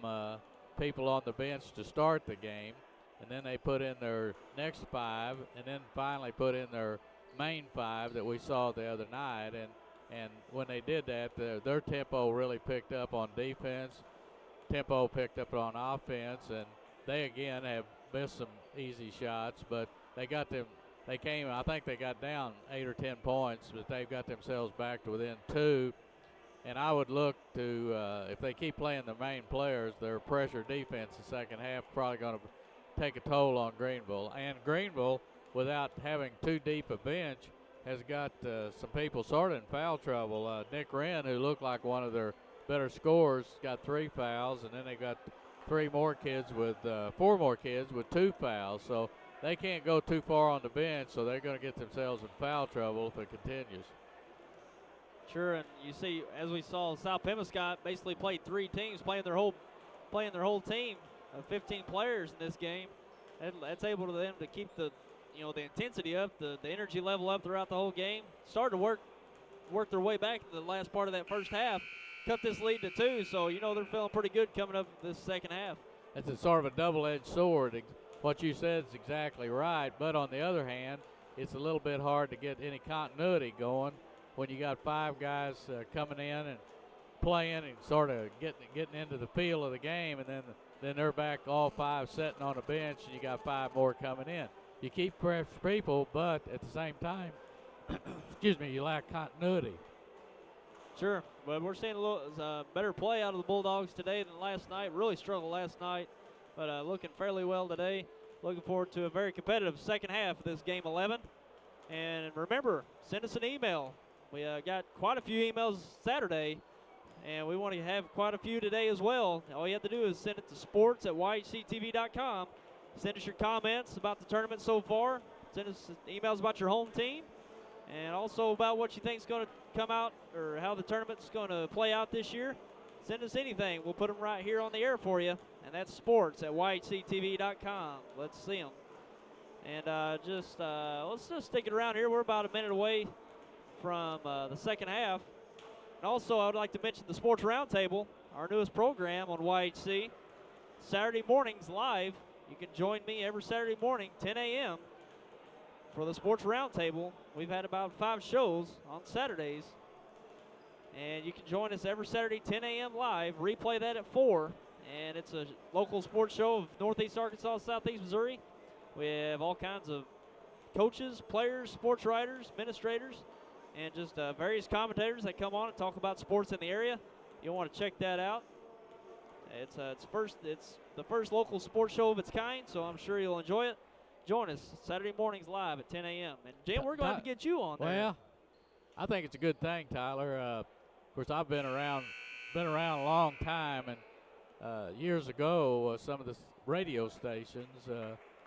people on the bench to start the game. And then they put in their next 5, and then finally put in their main 5 that we saw the other night. And when they did that, their tempo really picked up on defense. Tempo picked up on offense, and they again have missed some easy shots, but they got them. They came. I think they got down 8 or 10 points, but they've got themselves back to within 2. And I would look to if they keep playing the main players, their pressure defense the second half probably going to take a toll on Greenville. And Greenville, without having too deep a bench, has got some people sort of in foul trouble. Nick Wren, who looked like one of their better scorers, got 3 fouls, and then they got 4 more kids with 2 fouls. So they can't go too far on the bench, so they're going to get themselves in foul trouble if it continues.
Sure, and you see, as we saw, South Pemiscot basically played 3 teams, playing their whole team of 15 players in this game. That's able to them to keep the intensity up, the energy level up throughout the whole game. Started to work their way back to the last part of that first half. Cut this lead to 2, so they're feeling pretty good coming up this second half.
It's a sort of a double-edged sword. What you said is exactly right, but on the other hand, it's a little bit hard to get any continuity going when you got 5 guys coming in and playing and sort of getting into the feel of the game, and then they're back all 5 sitting on the bench, and you got 5 more coming in. You keep fresh people, but at the same time, you lack continuity.
Sure, but we're seeing a little better play out of the Bulldogs today than last night. Really struggled last night, but looking fairly well today. Looking forward to a very competitive second half of this game 11. And remember, send us an email. We got quite a few emails Saturday, and we want to have quite a few today as well. All you have to do is send it to sports@yhctv.com. Send us your comments about the tournament so far. Send us emails about your home team, and also about what you think is going to come out or how the tournament's going to play out this year. Send us anything. We'll put them right here on the air for you, and that's sports@yhctv.com. Let's see them. And let's just stick it around here. We're about a minute away from the second half. And also, I would like to mention the Sports Roundtable, our newest program on YHC. Saturday mornings live. You can join me every Saturday morning, 10 a.m. for the Sports Roundtable. We've had about 5 shows on Saturdays. And you can join us every Saturday, 10 a.m. live. Replay that at 4. And it's a local sports show of Northeast Arkansas, Southeast Missouri. We have all kinds of coaches, players, sports writers, administrators, and just various commentators that come on and talk about sports in the area. You'll want to check that out. It's the first local sports show of its kind, so I'm sure you'll enjoy it. Join us Saturday mornings live at 10 a.m. And Jim, we're going to get you on there.
Well, I think it's a good thing, Tyler. Of course, I've been around a long time, and years ago, some of the radio stations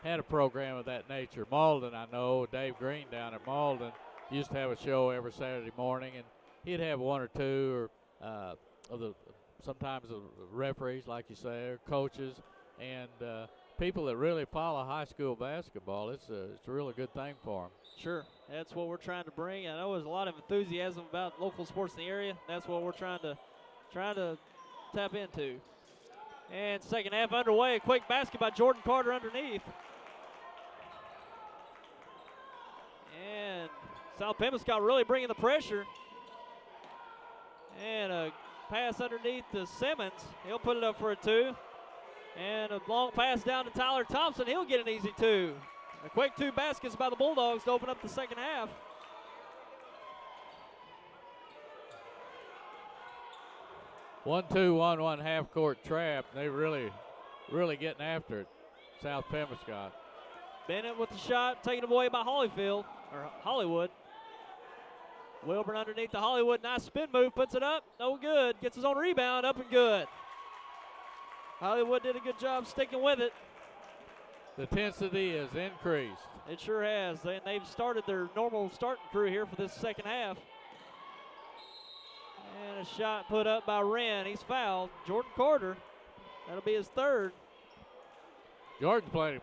had a program of that nature. Malden, I know, Dave Green down at Malden used to have a show every Saturday morning, and he'd have one or two sometimes the referees, like you say, or coaches, and people that really follow high school basketball. It's a really good thing for them.
Sure, that's what we're trying to bring. I know there's a lot of enthusiasm about local sports in the area. That's what we're trying to tap into. And second half underway. A quick basket by Jordan Carter underneath. And South Pemiscot really bringing the pressure. And a pass underneath to Simmons. He'll put it up for a 2. And a long pass down to Tyler Thompson. He'll get an easy 2. A quick 2 baskets by the Bulldogs to open up the second half.
One, 2-1-1 half-court trap. They really getting after it, South Pemiscot.
Bennett with the shot, taken away by Hollywood. Wilburn underneath the Hollywood. Nice spin move, puts it up. No good. Gets his own rebound, up and good. Hollywood did a good job sticking with it.
The intensity has increased.
It sure has. They've started their normal starting crew here for this second half. And a shot put up by Wren. He's fouled. Jordan Carter, that'll be his 3rd.
Jordan's played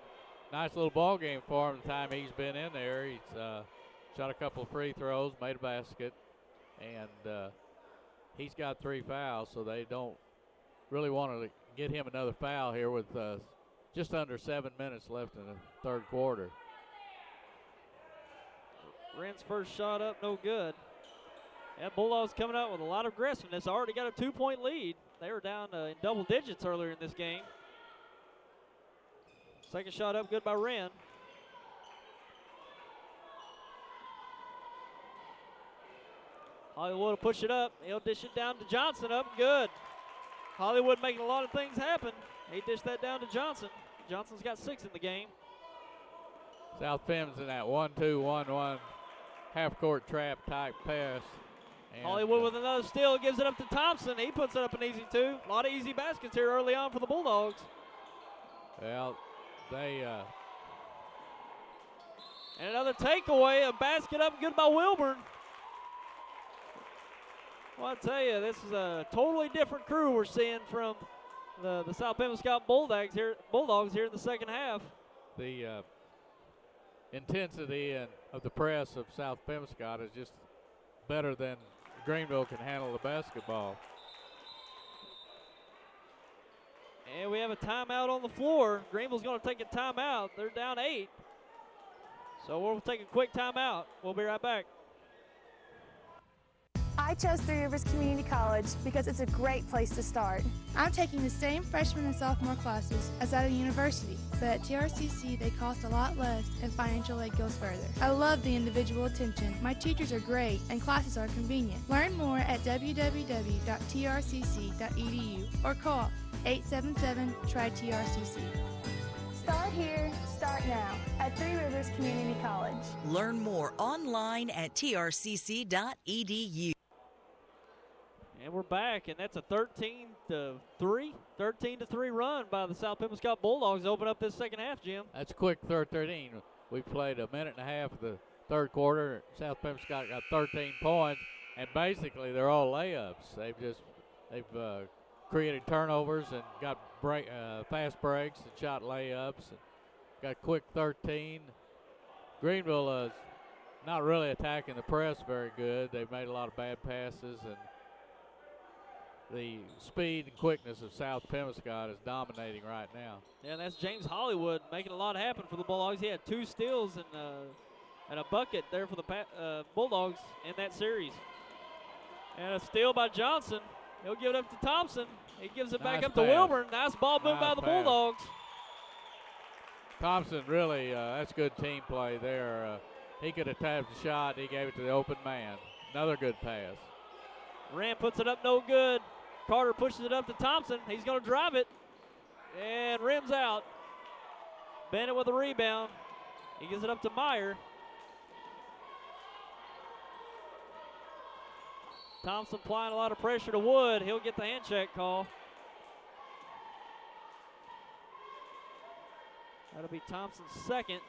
a nice little ball game for him the time he's been in there. He's shot a couple of free throws, made a basket, and he's got 3 fouls, so they don't really want to get him another foul here with just under 7 minutes left in the 3rd quarter.
Wren's first shot up, no good. And Bulldogs coming out with a lot of aggressiveness. Already got a 2-point lead. They were down in double digits earlier in this game. Second shot up, good by Wren. Hollywood will push it up. He'll dish it down to Johnson, up and good. Hollywood making a lot of things happen. He dished that down to Johnson. Johnson's got 6 in the game.
South Fem's in that 1-2-1-1 half-court trap type pass. And
Hollywood with another steal, gives it up to Thompson. He puts it up an easy 2. A lot of easy baskets here early on for the Bulldogs.
Well, they
and another takeaway, a basket up good by Wilburn. Well, I tell you, this is a totally different crew we're seeing from the South Pemiscot Bulldogs here in the second half.
The intensity of the press of South Pemiscot is just better than Greenville can handle the basketball.
And we have a timeout on the floor. Greenville's going to take a timeout. They're down 8. So we'll take a quick timeout. We'll be right back.
I chose Three Rivers Community College because it's a great place to start.
I'm taking the same freshman and sophomore classes as at a university, but at TRCC they cost a lot less and financial aid goes further. I love the individual attention. My teachers are great and classes are convenient. Learn more at www.trcc.edu or call 877-TRY-TRCC.
Start here, Start now at Three Rivers Community College.
Learn more online at trcc.edu.
And we're back, and that's a 13-3 run by the South Pemiscot Bulldogs to open up this second half, Jim.
That's a quick third 13. We played a minute and a half of the third quarter. South Pemiscot got 13 points, and basically they're all layups. They've created turnovers and got fast breaks and shot layups. And got quick 13. Greenville is not really attacking the press very good. They've made a lot of bad passes, and the speed and quickness of South Pemiscot is dominating right now.
Yeah, and that's James Hollywood making a lot happen for the Bulldogs. He had 2 steals and a bucket there for the Bulldogs in that series. And a steal by Johnson. He'll give it up to Thompson. He gives it back up to Wilburn. Nice ball move by the Bulldogs.
Thompson really, that's good team play there. He could have tapped the shot. He gave it to the open man. Another good pass.
Rand puts it up, no good. Carter pushes it up to Thompson. He's going to drive it and rims out. Bennett with a rebound. He gives it up to Meyer. Thompson applying a lot of pressure to Wood. He'll get the hand check call. That'll be Thompson's second.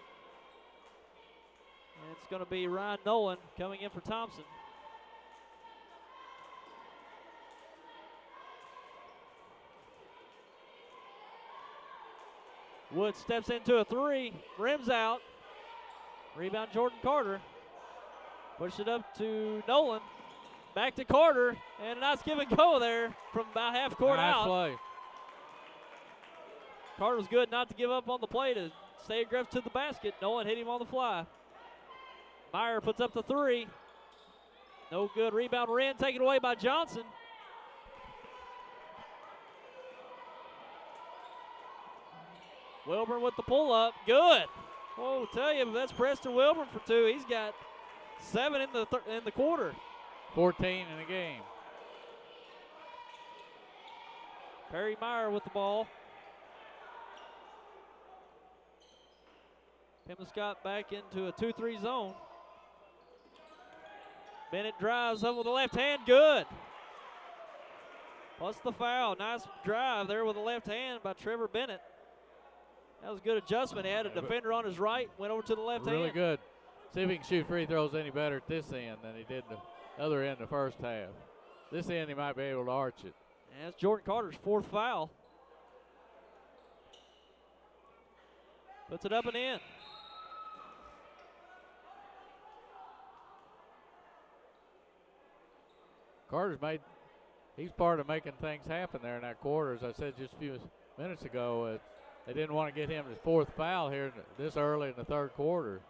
And it's going to be Ryan Nolan coming in for Thompson. Wood steps into a 3, rims out. Rebound Jordan Carter. Push it up to Nolan. Back to Carter, and a nice give and go there from about half court out.
Play.
Carter was good not to give up on the play, to stay aggressive to the basket. Nolan hit him on the fly. Meyer puts up the 3. No good. Rebound Wren taken away by Johnson. Wilburn with the pull-up. Good. Whoa, tell you, that's Preston Wilburn for 2. He's got 7 in the quarter.
14 in the game.
Perry Meyer with the ball. Pemiscot back into a 2-3 zone. Bennett drives up with the left hand. Good. Plus the foul. Nice drive there with the left hand by Trevor Bennett. That was a good adjustment. He had a defender on his right, went over to the left hand.
Really good. See if he can shoot free throws any better at this end than he did the other end the first half. This end he might be able to arch it.
And that's Jordan Carter's 4th foul. Puts it up and in.
He's part of making things happen there in that quarter. As I said just a few minutes ago, they didn't want to get him his 4th foul here this early in the third quarter.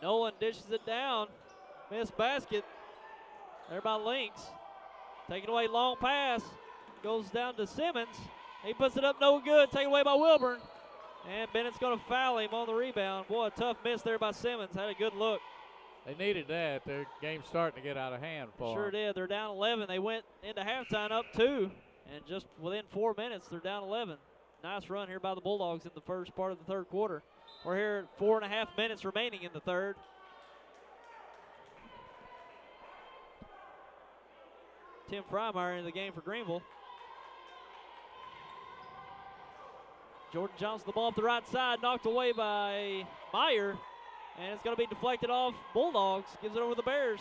Nolan dishes it down. Missed basket. There by Lynx. Taken away, long pass. Goes down to Simmons. He puts it up, no good. Taken away by Wilburn. And Bennett's going to foul him on the rebound. Boy, a tough miss there by Simmons. Had a good look.
They needed that. Their game's starting to get out of hand for
Sure
them.
did. They're down 11. They went into halftime up 2. And just within 4 minutes, they're down 11. Nice run here by the Bulldogs in the first part of the third quarter. We're here at 4.5 minutes remaining in the third. Tim Frymeyer in the game for Greenville. Jordan Johnson the ball up the right side, knocked away by Meyer. And it's going to be deflected off Bulldogs. Gives it over the Bears.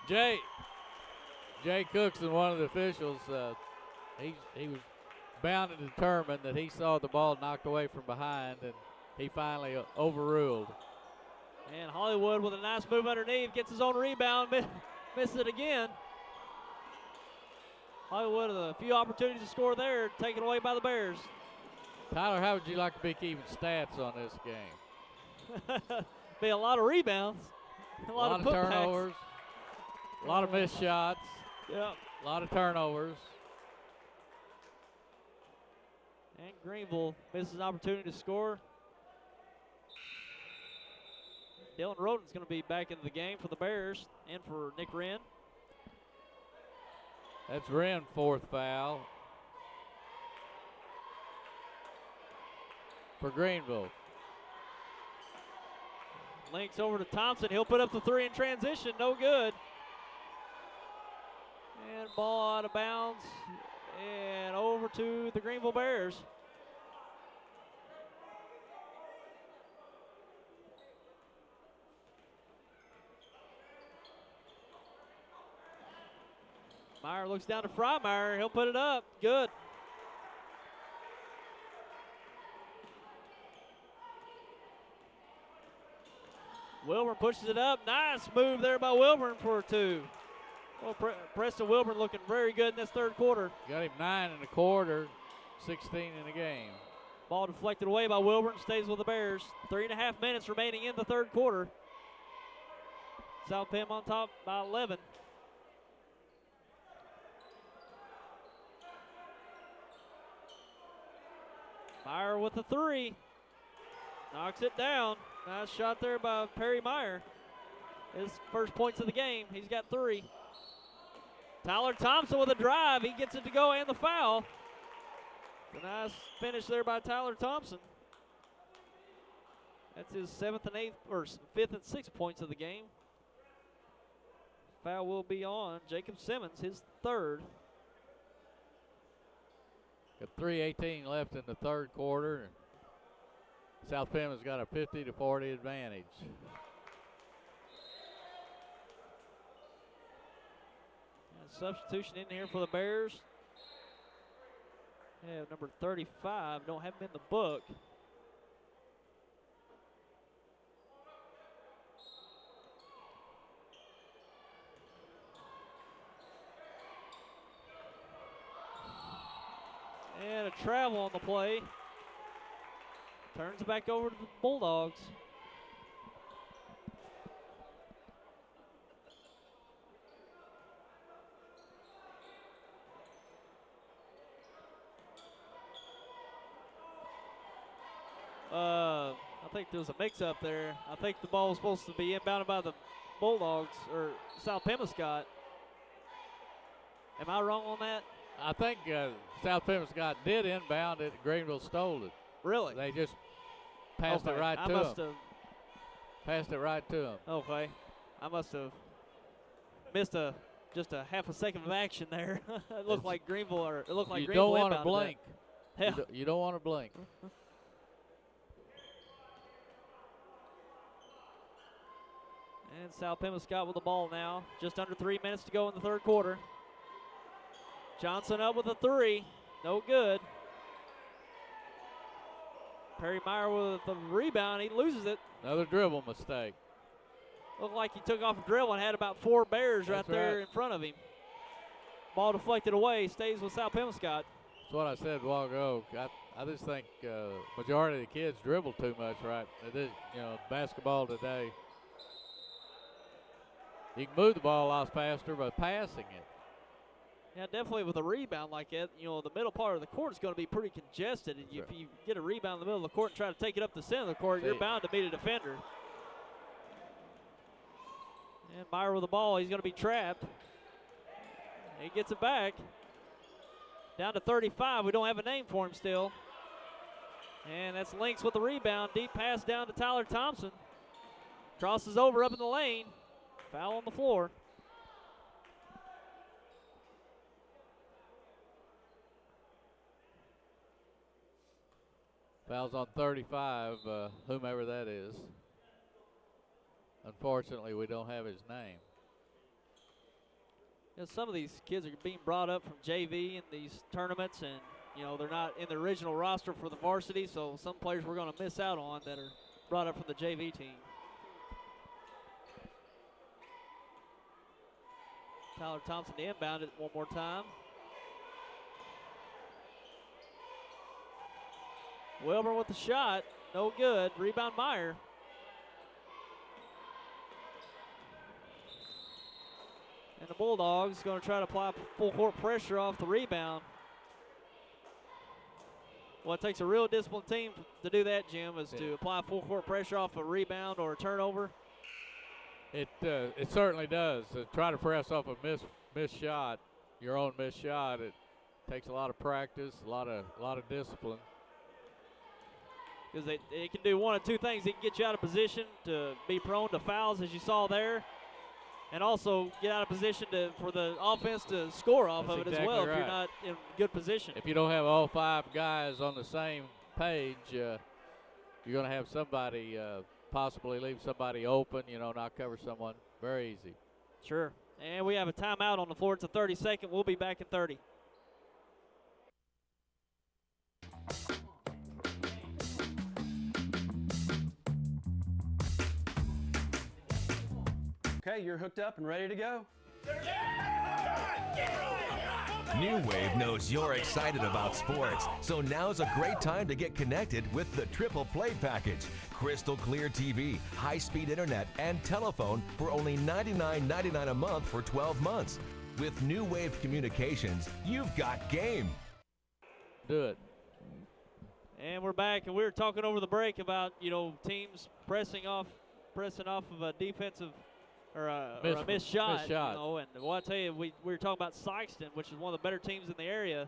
Jay Cookson, one of the officials, he was bound and determined that he saw the ball knocked away from behind, and he finally overruled.
And Hollywood with a nice move underneath, gets his own rebound, misses it again. Hollywood with a few opportunities to score there, taken away by the Bears.
Tyler, how would you like to be keeping stats on this game?
Be a lot of rebounds, a lot of
turnovers, a lot of missed shots.
Yep.
A lot of turnovers.
And Greenville misses an opportunity to score. Dylan Roden's going to be back into the game for the Bears and for Nick Wren.
That's Wren, 4th foul for Greenville.
Links over to Thompson. He'll put up the 3 in transition. No good. And ball out of bounds and over to the Greenville Bears. Meyer looks down to Frymeyer. He'll put it up. Good. Wilburn pushes it up. Nice move there by Wilburn for 2. Well, Preston Wilburn looking very good in this 3rd quarter.
Got him 9 in the quarter, 16 in the game.
Ball deflected away by Wilburn. Stays with the Bears. 3.5 minutes remaining in the 3rd quarter. South Pem on top by 11. Meyer with the 3. Knocks it down. Nice shot there by Perry Meyer. His first points of the game. He's got 3. Tyler Thompson with a drive. He gets it to go and the foul. A nice finish there by Tyler Thompson. That's his 7th and 8th, or 5th and 6th points of the game. Foul will be on Jacob Simmons, his 3rd.
Got 3:18 left in the 3rd quarter. South Pem has got a 50-40 advantage.
And a substitution in here for the Bears. Yeah, number 35. Don't have him in the book. And a travel on the play. Turns it back over to the Bulldogs. I think there was a mix-up there. I think the ball was supposed to be inbounded by the Bulldogs, or South Pemiscot. Am I wrong on that?
I think South Pemiscot did inbound it. Greenville stole it.
Really?
They just passed it right to him. Passed it right to him.
Okay. I must have missed just a half a second of action there. It looked like Greenville, or it looked like
you
Greenville
don't want to
inbounded
blink.
that. Yeah.
You don't want to blink.
And South Pemiscot with the ball now. Just under 3 minutes to go in the 3rd quarter. Johnson up with a 3. No good. Perry Meyer with the rebound. He loses it.
Another dribble mistake.
Looked like he took off a dribble and had about 4 Bears right there in front of him. Ball deflected away. Stays with South Pemiscot.
That's what I said a while ago. I just think majority of the kids dribble too much, right? Basketball today. You can move the ball a lot faster by passing it.
Yeah, definitely with a rebound like that, the middle part of the court is going to be pretty congested. And if you get a rebound in the middle of the court and try to take it up the center of the court, you're bound to beat a defender. And Meyer with the ball. He's going to be trapped. He gets it back. Down to 35. We don't have a name for him still. And that's Lynx with the rebound. Deep pass down to Tyler Thompson. Crosses over up in the lane. Foul on the floor.
Foul's on 35, whomever that is. Unfortunately, we don't have his name.
Some of these kids are being brought up from JV in these tournaments, and they're not in the original roster for the varsity, so some players we're going to miss out on that are brought up from the JV team. Tyler Thompson to inbound it one more time. Wilburn with the shot, no good. Rebound Meyer. And the Bulldogs going to try to apply full court pressure off the rebound. Well, it takes a real disciplined team to do that, Jim, is to apply full court pressure off a rebound or a turnover.
It certainly does. Try to press off a missed shot, your own missed shot. It takes a lot of practice, a lot of discipline.
Because they can do one of two things. They can get you out of position to be prone to fouls, as you saw there, and also get out of position for the offense to score off of it as well if you're not in good position.
If you don't have all 5 guys on the same page, you're going to have somebody possibly leave somebody open, not cover someone. Very easy.
Sure. And we have a timeout on the floor. It's a 30-second. We'll be back in 30.
Okay, you're hooked up and ready to go.
New Wave knows you're excited about sports, so now's a great time to get connected with the Triple Play Package. Crystal clear TV, high-speed internet, and telephone for only $99.99 a month for 12 months. With New Wave Communications, you've got game.
Do it.
And we're back, and we were talking over the break about, teams pressing off of a defensive or a missed shot. And I tell you, we were talking about Sykeston, which is one of the better teams in the area.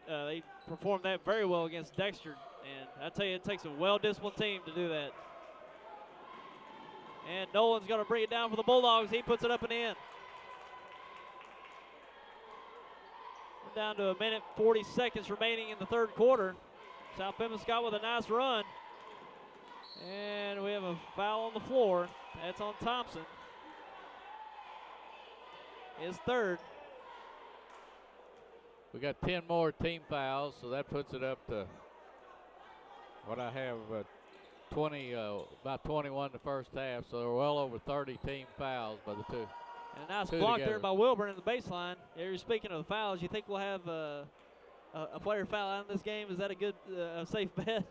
They performed that very well against Dexter, and I tell you, it takes a well-disciplined team to do that. And Nolan's going to bring it down for the Bulldogs. He puts it up and in. We're down to 1:40 seconds remaining in the third quarter. South Pemiscot with a nice run. And we have a foul on the floor. That's on Thompson. His third.
We got 10 more team fouls, so that puts it up to what I have, 20, about 21 the first half. So they're well over 30 team fouls by the two.
And a nice block there by Wilburn in the baseline. You're speaking of the fouls, you think we'll have a player foul out in this game? Is that a good, safe bet?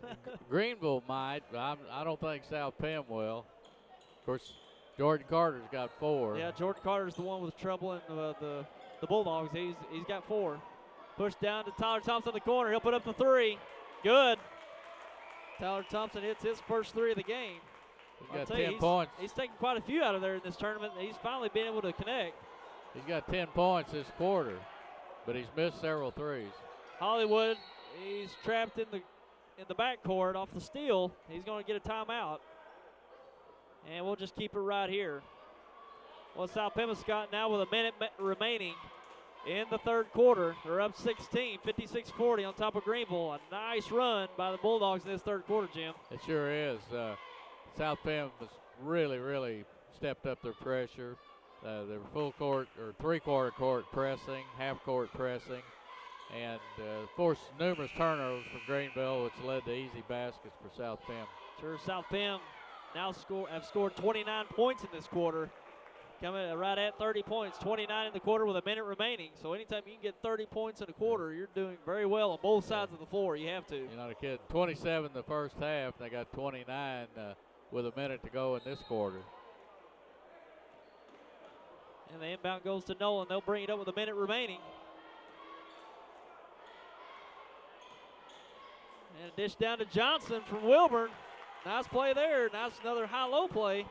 Greenville might, but I don't think South Pem will. Of course, Jordan Carter's got 4.
Yeah, Jordan Carter's the one with trouble in the Bulldogs. He's got 4. Pushed down to Tyler Thompson in the corner. He'll put up the 3. Good. Tyler Thompson hits his first 3 of the game.
He's got 10 points.
He's taken quite a few out of there in this tournament. He's finally been able to connect.
He's got 10 points this quarter, but he's missed several threes.
Hollywood, he's trapped in the backcourt off the steal. He's going to get a timeout. And we'll just keep it right here. Well, South Pemiscot now with a minute remaining in the third quarter. They're up 16, 56-40 on top of Greenville. A nice run by the Bulldogs in this third quarter, Jim.
It sure is. South Pem has really, really stepped up their pressure. They're full court or three-quarter court pressing, half-court pressing, and, of course, numerous turnovers from Greenville, which led to easy baskets for South Pem.
Sure, South Pem now have scored 29 points in this quarter, coming right at 30 points, 29 in the quarter with a minute remaining. So anytime you can get 30 points in a quarter, you're doing very well on both sides of the floor. You have to.
You're not a kid. 27 the first half, and they got 29 with a minute to go in this quarter.
And the inbound goes to Nolan. They'll bring it up with a minute remaining. And a dish down to Johnson from Wilburn. Nice play there. Nice another high-low play.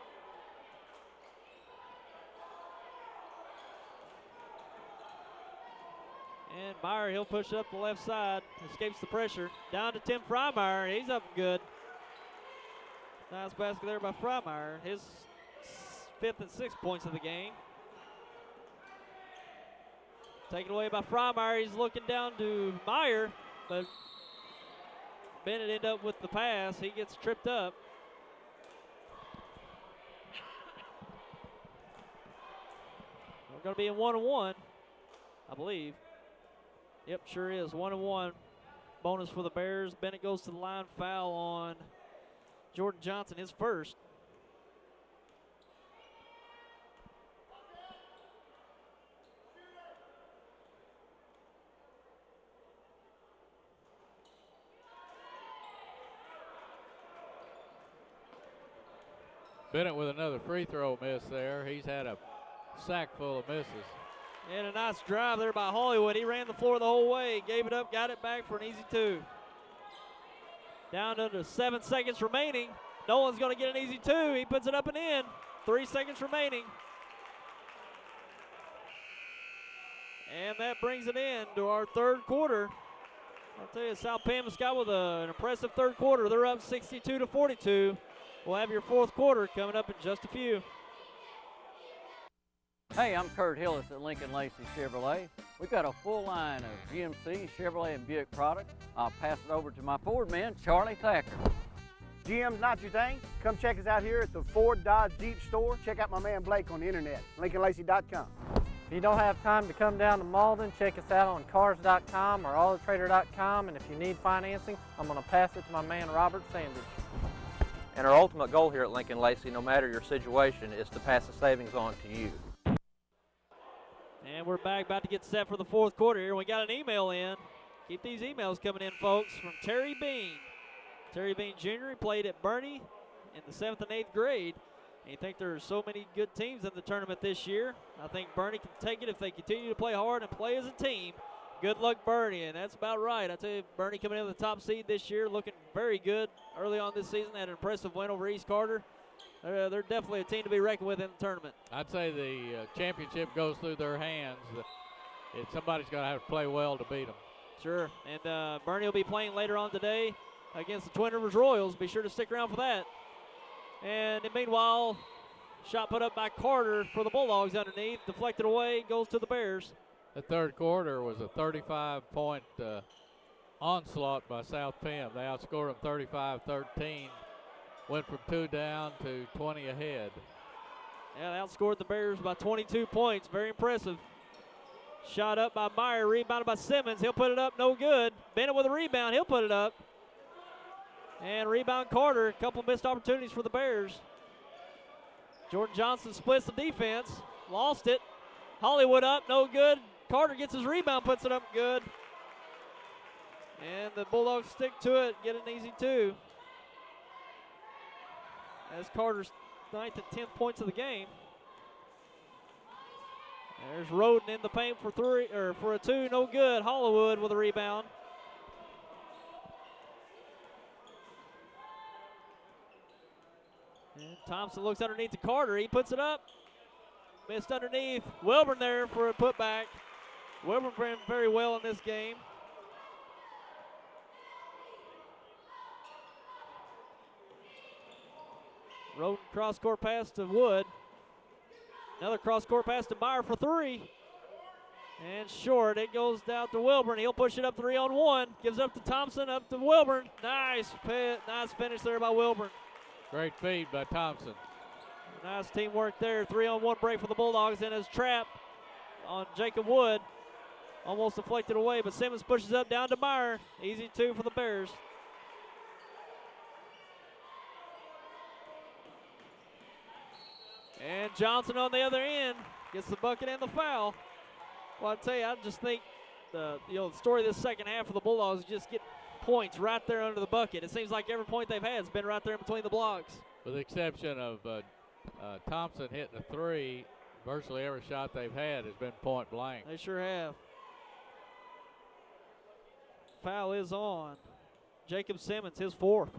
And Meyer, he'll push up the left side. Escapes the pressure. Down to Tim Freimeyer. He's up good. Nice basket there by Freimeyer. His 5th and 6th points of the game. Taken away by Freimeyer. He's looking down to Meyer, but Bennett ended up with the pass. He gets tripped up. We're going to be in 1-1, I believe. Yep, sure is. 1-1. Bonus for the Bears. Bennett goes to the line. Foul on Jordan Johnson, his first.
Bennett with another free throw miss there. He's had a sack full of misses.
And a nice drive there by Hollywood. He ran the floor the whole way, gave it up, got it back for an easy 2. Down to 7 seconds remaining. Nolan's going to get an easy 2. He puts it up and in. 3 seconds remaining. And that brings it in to our third quarter. I'll tell you, South Pemiscot with an impressive third quarter. They're up 62-42. We'll have your fourth quarter coming up in just a few.
Hey, I'm Kurt Hillis at Lincoln Lacey Chevrolet. We've got a full line of GMC, Chevrolet, and Buick products. I'll pass it over to my Ford man, Charlie Thacker.
GM's not your thing? Come check us out here at the Ford Dodge Jeep store. Check out my man Blake on the internet, LincolnLacey.com.
If you don't have time to come down to Malden, check us out on Cars.com or AutoTrader.com, and if you need financing, I'm going to pass it to my man Robert Sanders.
And our ultimate goal here at Lincoln Lacey, no matter your situation, is to pass the savings on to you.
And we're back, about to get set for the fourth quarter here. We got an email in. Keep these emails coming in, folks, from Terry Bean. Terry Bean Jr. He played at Bernie in the 7th and 8th grade. And you think there's so many good teams in the tournament this year. I think Bernie can take it if they continue to play hard and play as a team. Good luck, Bernie, and that's about right. I tell you, Bernie coming in with the top seed this year, looking very good early on this season. Had an impressive win over East Carter. They're definitely a team to be reckoned with in the tournament.
I'd say the championship goes through their hands. Somebody's going to have to play well to beat them.
Sure, and Bernie will be playing later on today against the Twin Rivers Royals. Be sure to stick around for that. And meanwhile, shot put up by Carter for the Bulldogs underneath, deflected away, goes to the Bears.
The third quarter was a 35-point onslaught by South Penn. They outscored them 35-13. Went from 2 down to 20 ahead.
Yeah, they outscored the Bears by 22 points. Very impressive. Shot up by Meyer, rebounded by Simmons. He'll put it up, no good. Bennett with a rebound, he'll put it up. And rebound Carter, a couple missed opportunities for the Bears. Jordan Johnson splits the defense, lost it. Hollywood up, no good. Carter gets his rebound, puts it up good. And the Bulldogs stick to it, get an easy 2. As Carter's 9th and 10th points of the game. There's Roden in the paint for a 2, no good. Hollywood with a rebound. And Thompson looks underneath to Carter. He puts it up. Missed underneath. Wilburn there for a putback. Wilburn playing very well in this game. Roden cross-court pass to Wood. Another cross-court pass to Meyer for 3. And short. It goes down to Wilburn. He'll push it up 3-on-1. Gives up to Thompson, up to Wilburn. Nice finish there by Wilburn.
Great feed by Thompson.
Nice teamwork there. 3-on-1 break for the Bulldogs. And his trap on Jacob Wood. Almost deflected away, but Simmons pushes up down to Meyer. Easy 2 for the Bears. And Johnson on the other end gets the bucket and the foul. Well, I tell you, I just think the story of this second half for the Bulldogs is just get points right there under the bucket. It seems like every point they've had has been right there in between the blocks.
With the exception of Thompson hitting a 3, virtually every shot they've had has been point blank.
They sure have. Foul is on Jacob Simmons, his 4th.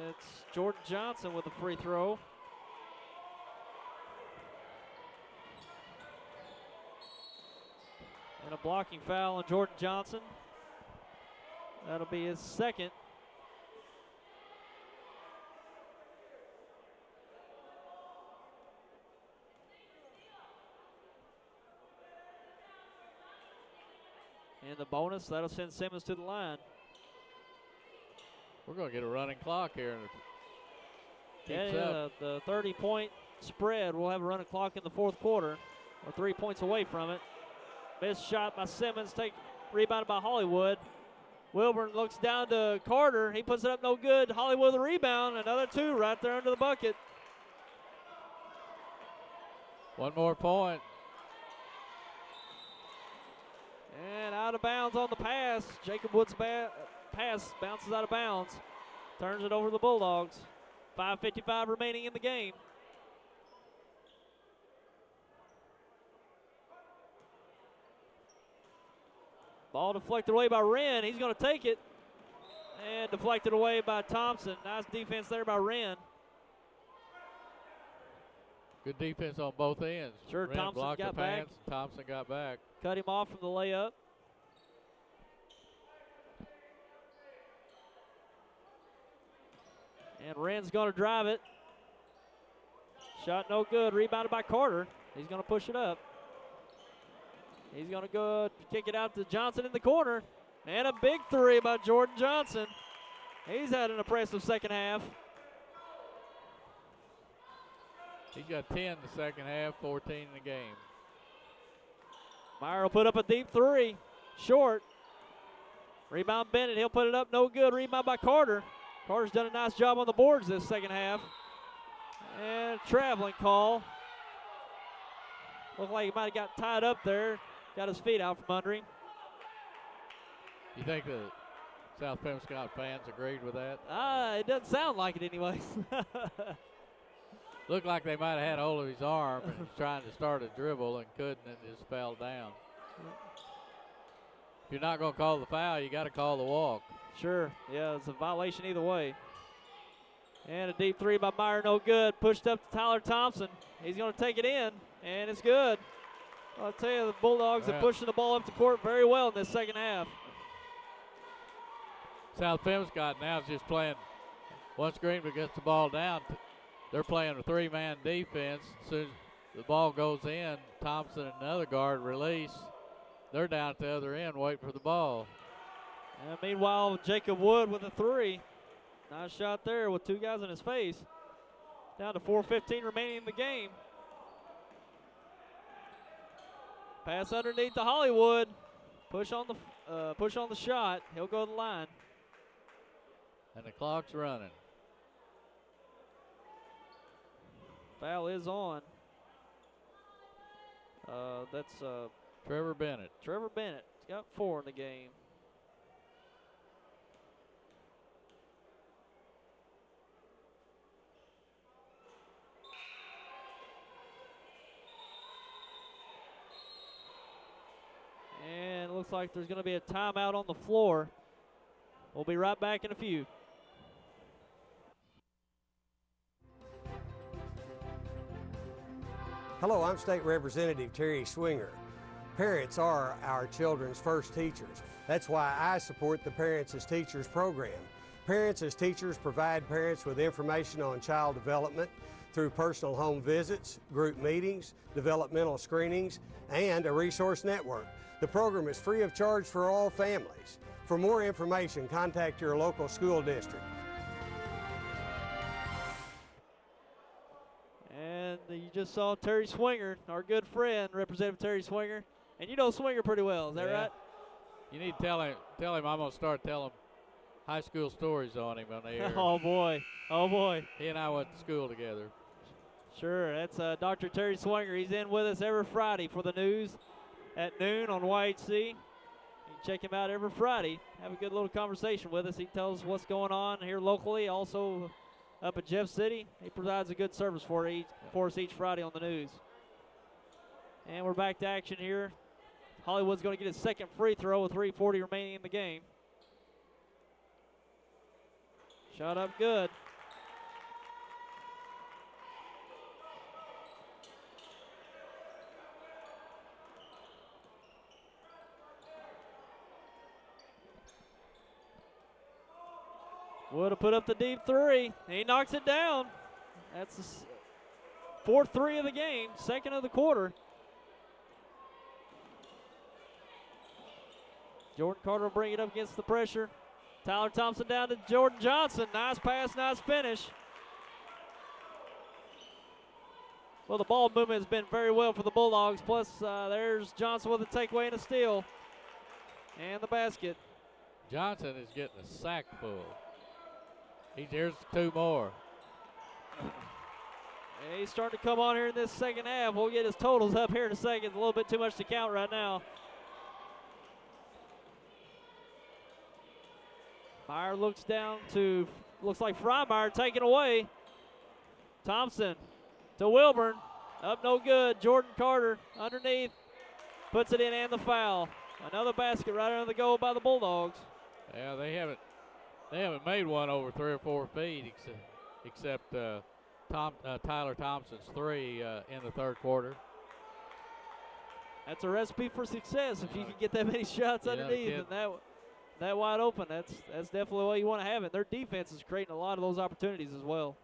It's Jordan Johnson with a free throw. And a blocking foul on Jordan Johnson. That'll be his 2nd. And the bonus, that'll send Simmons to the line.
We're going to get a running clock here.
The 30-point spread. We'll have a running clock in the fourth quarter. We're 3 points away from it. Missed shot by Simmons, rebounded by Hollywood. Wilburn looks down to Carter. He puts it up no good. Hollywood with a rebound. Another 2 right there under the bucket.
One more point.
And out of bounds on the pass. Jacob Wood's pass bounces out of bounds. Turns it over to the Bulldogs. 5:55 remaining in the game. Ball deflected away by Wren. He's going to take it. And deflected away by Thompson. Nice defense there by Wren.
Good defense on both ends.
Sure,
Wren
Thompson
blocked
got
the
back.
pants. Thompson got back.
Cut him off from the layup. And Wren's going to drive it. Shot no good. Rebounded by Carter. He's going to push it up. He's going to go kick it out to Johnson in the corner. And a big three by Jordan Johnson. He's had an impressive second half.
He's got 10 in the second half, 14 in the game.
Meyer will put up a deep three. Short. Rebound Bennett. He'll put it up. No good. Rebound by Carter. Carter's done a nice job on the boards this second half. And traveling call. Looked like he might have got tied up there. Got his feet out from under him.
You think the South Pemiscot fans agreed with that?
It doesn't sound like it anyways.
Looked like they might have had hold of his arm and was trying to start a dribble and couldn't and just fell down. If you're not going to call the foul, you got to call the walk.
Sure, yeah, it's a violation either way. And a deep three by Meyer, no good. Pushed up to Tyler Thompson. He's going to take it in, and it's good. I'll tell you, the Bulldogs are pushing the ball up the court very well in this second half.
South Pemiscot now is just playing, once Greenville gets the ball down, they're playing a three-man defense. As soon as the ball goes in, Thompson and another guard release. They're down at the other end waiting for the ball.
And meanwhile, Jacob Wood with a three. Nice shot there with two guys in his face. Down to 4:15 remaining in the game. Pass underneath to Hollywood. Push on the shot. He'll go to the line.
And the clock's running.
Foul is on. That's
Trevor Bennett.
Trevor Bennett. He's got 4 in the game. And it looks like there's going to be a timeout on the floor. We'll be right back in a few.
Hello, I'm State Representative Terry Swinger. Parents are our children's first teachers. That's why I support the Parents as Teachers program. Parents as Teachers provide parents with information on child development through personal home visits, group meetings, developmental screenings, and a resource network. The program is free of charge for all families. For more information, contact your local school district.
And you just saw Terry Swinger, our good friend, Representative Terry Swinger. And you know Swinger pretty well, is that right?
You need to tell him I'm going to start telling high school stories on him on the air.
Oh, boy. Oh, boy.
He and I went to school together.
Sure, that's Dr. Terry Swinger. He's in with us every Friday for the news at noon on YHC. You can check him out every Friday. Have a good little conversation with us. He tells us what's going on here locally, also up at Jeff City. He provides a good service for us each Friday on the news. And we're back to action here. Hollywood's going to get his second free throw with 3:40 remaining in the game. Shot up good. Would have put up the deep three. He knocks it down. That's the fourth three of the game, second of the quarter. Jordan Carter will bring it up against the pressure. Tyler Thompson down to Jordan Johnson. Nice pass, nice finish. Well, the ball movement has been very well for the Bulldogs. Plus, there's Johnson with a takeaway and a steal. And the basket.
Johnson is getting a sack full. Here's 2 more.
And he's starting to come on here in this second half. We'll get his totals up here in a second. It's a little bit too much to count right now. Meyer looks down to, looks like Freimeyer taken away. Thompson to Wilburn. Up no good. Jordan Carter underneath. Puts it in and the foul. Another basket right under the goal by the Bulldogs.
Yeah, they haven't They haven't made one over 3 or 4 feet except Tyler Thompson's 3 in the third quarter.
That's a recipe for success if you can get that many shots underneath and that wide open. That's definitely what you want to have it. Their defense is creating a lot of those opportunities as well.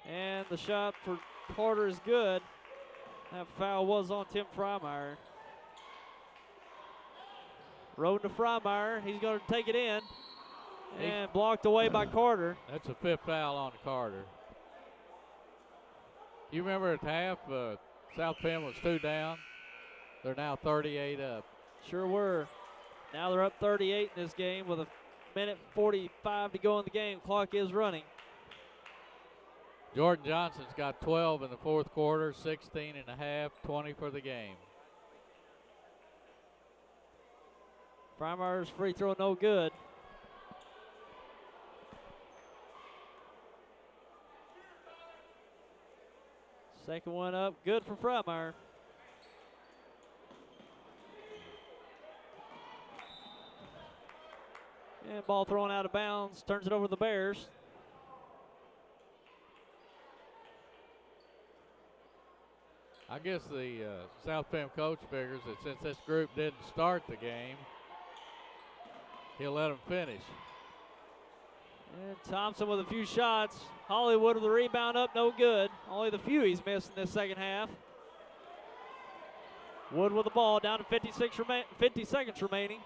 And the shot for Carter is good. That foul was on Tim Freimeyer. Road to Freimeyer. He's going to take it in. And blocked away by Carter.
That's a 5th foul on Carter. You remember at half, South Penn was 2 down. They're now 38 up.
Sure were. Now they're up 38 in this game with a minute 45 to go in the game. Clock is running.
Jordan Johnson's got 12 in the fourth quarter, 16 and a half, 20 for the game.
Freimeyer's free throw no good. Second one up, good for Freimeyer. And ball thrown out of bounds, turns it over to the Bears.
I guess the South Penn coach figures that since this group didn't start the game, he'll let them finish.
And Thompson with a few shots. Hollywood with the rebound up, no good. Only the few he's missed in this second half. Wood with the ball, down to 50 seconds remaining.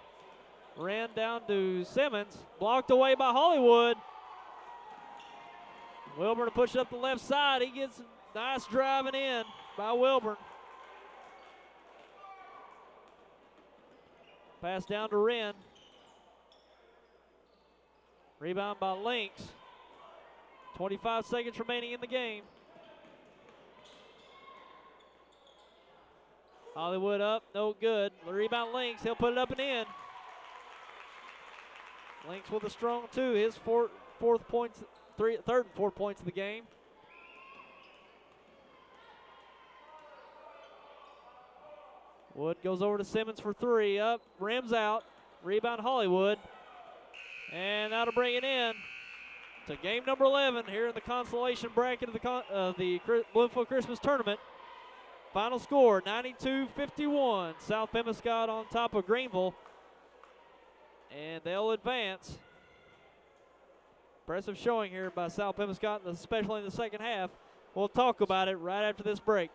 Ran down to Simmons, blocked away by Hollywood. Wilburn to push it up the left side. He gets a nice driving in by Wilburn. Pass down to Wren. Rebound by Lynx. 25 seconds remaining in the game. Hollywood up, no good. The rebound Lynx, he'll put it up and in. Lynx with a strong 2, his third and fourth points of the game. Wood goes over to Simmons for 3, up, rims out, rebound Hollywood. And that'll bring it in to game number 11 here in the consolation bracket of the Bloomfield Christmas Tournament. Final score, 92-51. South Pemiscot on top of Greenville. And they'll advance. Impressive showing here by South Pemiscot, especially in the second half. We'll talk about it right after this break.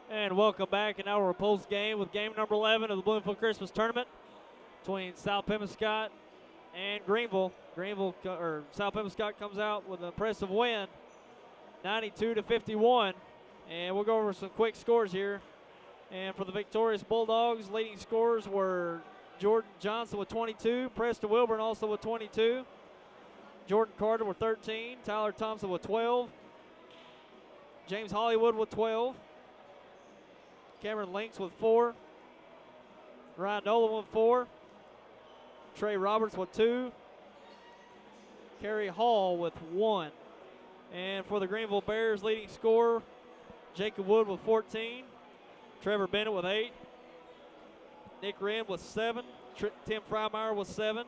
And welcome back, and now we're post game with game number 11 of the Bloomfield Christmas Tournament between South Pemiscot and Greenville. South Pemiscot comes out with an impressive win, 92-51. And we'll go over some quick scores here. And for the victorious Bulldogs, leading scorers were Jordan Johnson with 22, Preston Wilburn also with 22, Jordan Carter with 13, Tyler Thompson with 12, James Hollywood with 12, Cameron Lynx with 4, Ryan Nolan with 4, Trey Roberts with 2, Kerry Hall with 1. And for the Greenville Bears, leading scorer, Jacob Wood with 14. Trevor Bennett with 8. Nick Wren with 7. Tim Freimeyer with 7.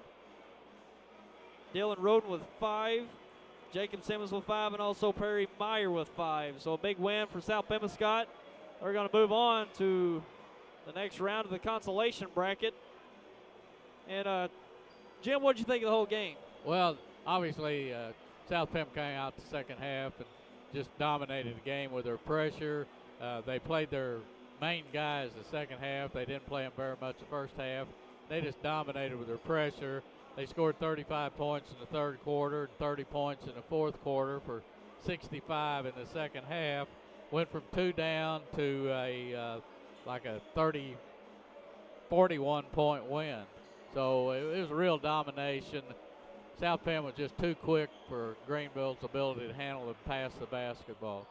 Dylan Roden with 5. Jacob Simmons with 5, and also Perry Meyer with 5. So a big win for South Pemiscot. We're going to move on to the next round of the consolation bracket. And Jim, what did you think of the whole game?
Well, obviously, South Pem came out the second half and just dominated the game with their pressure. They played their main guys the second half. They didn't play them very much the first half. They just dominated with their pressure. They scored 35 points in the third quarter and 30 points in the fourth quarter for 65 in the second half. Went from 2 down to a 41-point win. So it was a real domination. South Penn was just too quick for Greenville's ability to handle and pass the basketball.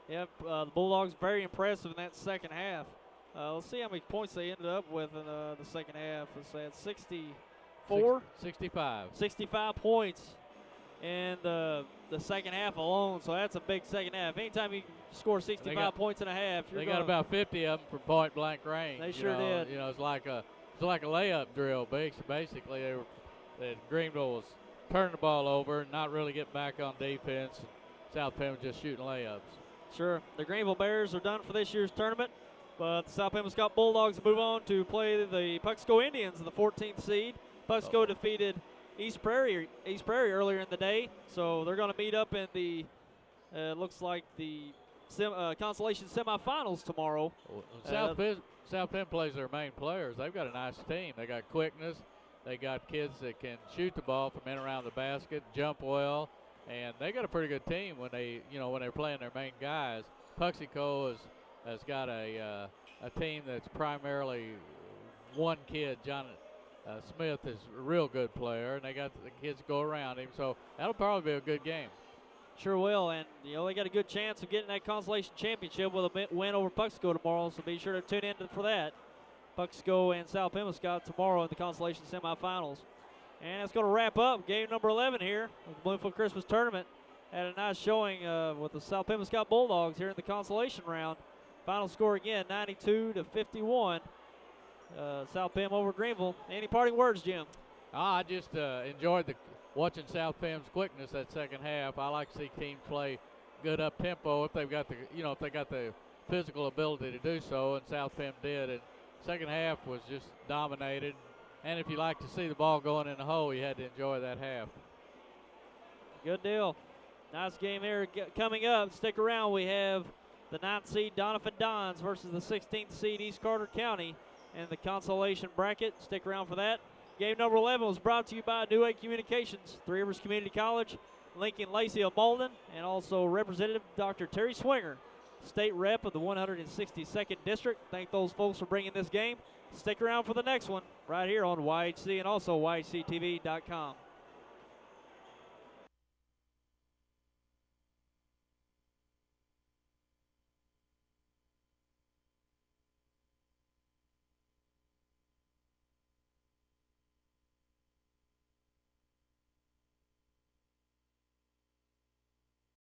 Yep, the Bulldogs very impressive in that second half. Let's see how many points they ended up with in the second half. Let's say it's 64?
65.
65 points in the second half alone, so that's a big second half. Anytime you score 65 points in a half,
they got about 50 of them from point blank range.
They sure did.
You know, it's like a layup drill. Basically, Greenville was turning the ball over and not really getting back on defense. South Penn was just shooting layups.
Sure. The Greenville Bears are done for this year's tournament, but the South Pemiscot Bulldogs move on to play the Pemiscot Indians, the 14th seed. Pemiscot defeated East Prairie earlier in the day, so they're going to meet up in the looks like the consolation semifinals tomorrow.
South Penn plays their main players. They've got a nice team. They got quickness. They got kids that can shoot the ball from in and around the basket, jump well, and they got a pretty good team when they're playing their main guys. Pemiscot has got a team that's primarily one kid. John Smith is a real good player, and they got the kids to go around him. So that'll probably be a good game.
Sure will, and they got a good chance of getting that consolation championship with a win over Pemiscot tomorrow. So be sure to tune in for that. Pemiscot and South Pemiscot tomorrow in the consolation semifinals. And it's going to wrap up game number 11 here of the Bloomfield Christmas Tournament. Had a nice showing with the South Pemiscot Bulldogs here in the consolation round. Final score again, 92-51. South Pem over Greenville. Any parting words, Jim?
I just enjoyed watching South Pem's quickness that second half. I like to see teams play good up tempo if they've got the physical ability to do so, and South Pem did. And second half was just dominated. And if you like to see the ball going in the hole, you had to enjoy that half.
Good deal. Nice game here coming up. Stick around. We have the 9th seed Donovan Dons versus the 16th seed East Carter County in the consolation bracket. Stick around for that. Game number 11 was brought to you by New Way Communications, Three Rivers Community College, Lincoln Lacey of Malden, and also Representative Dr. Terry Swinger, State Rep of the 162nd District. Thank those folks for bringing this game. Stick around for the next one right here on YHC and also YHCTV.com.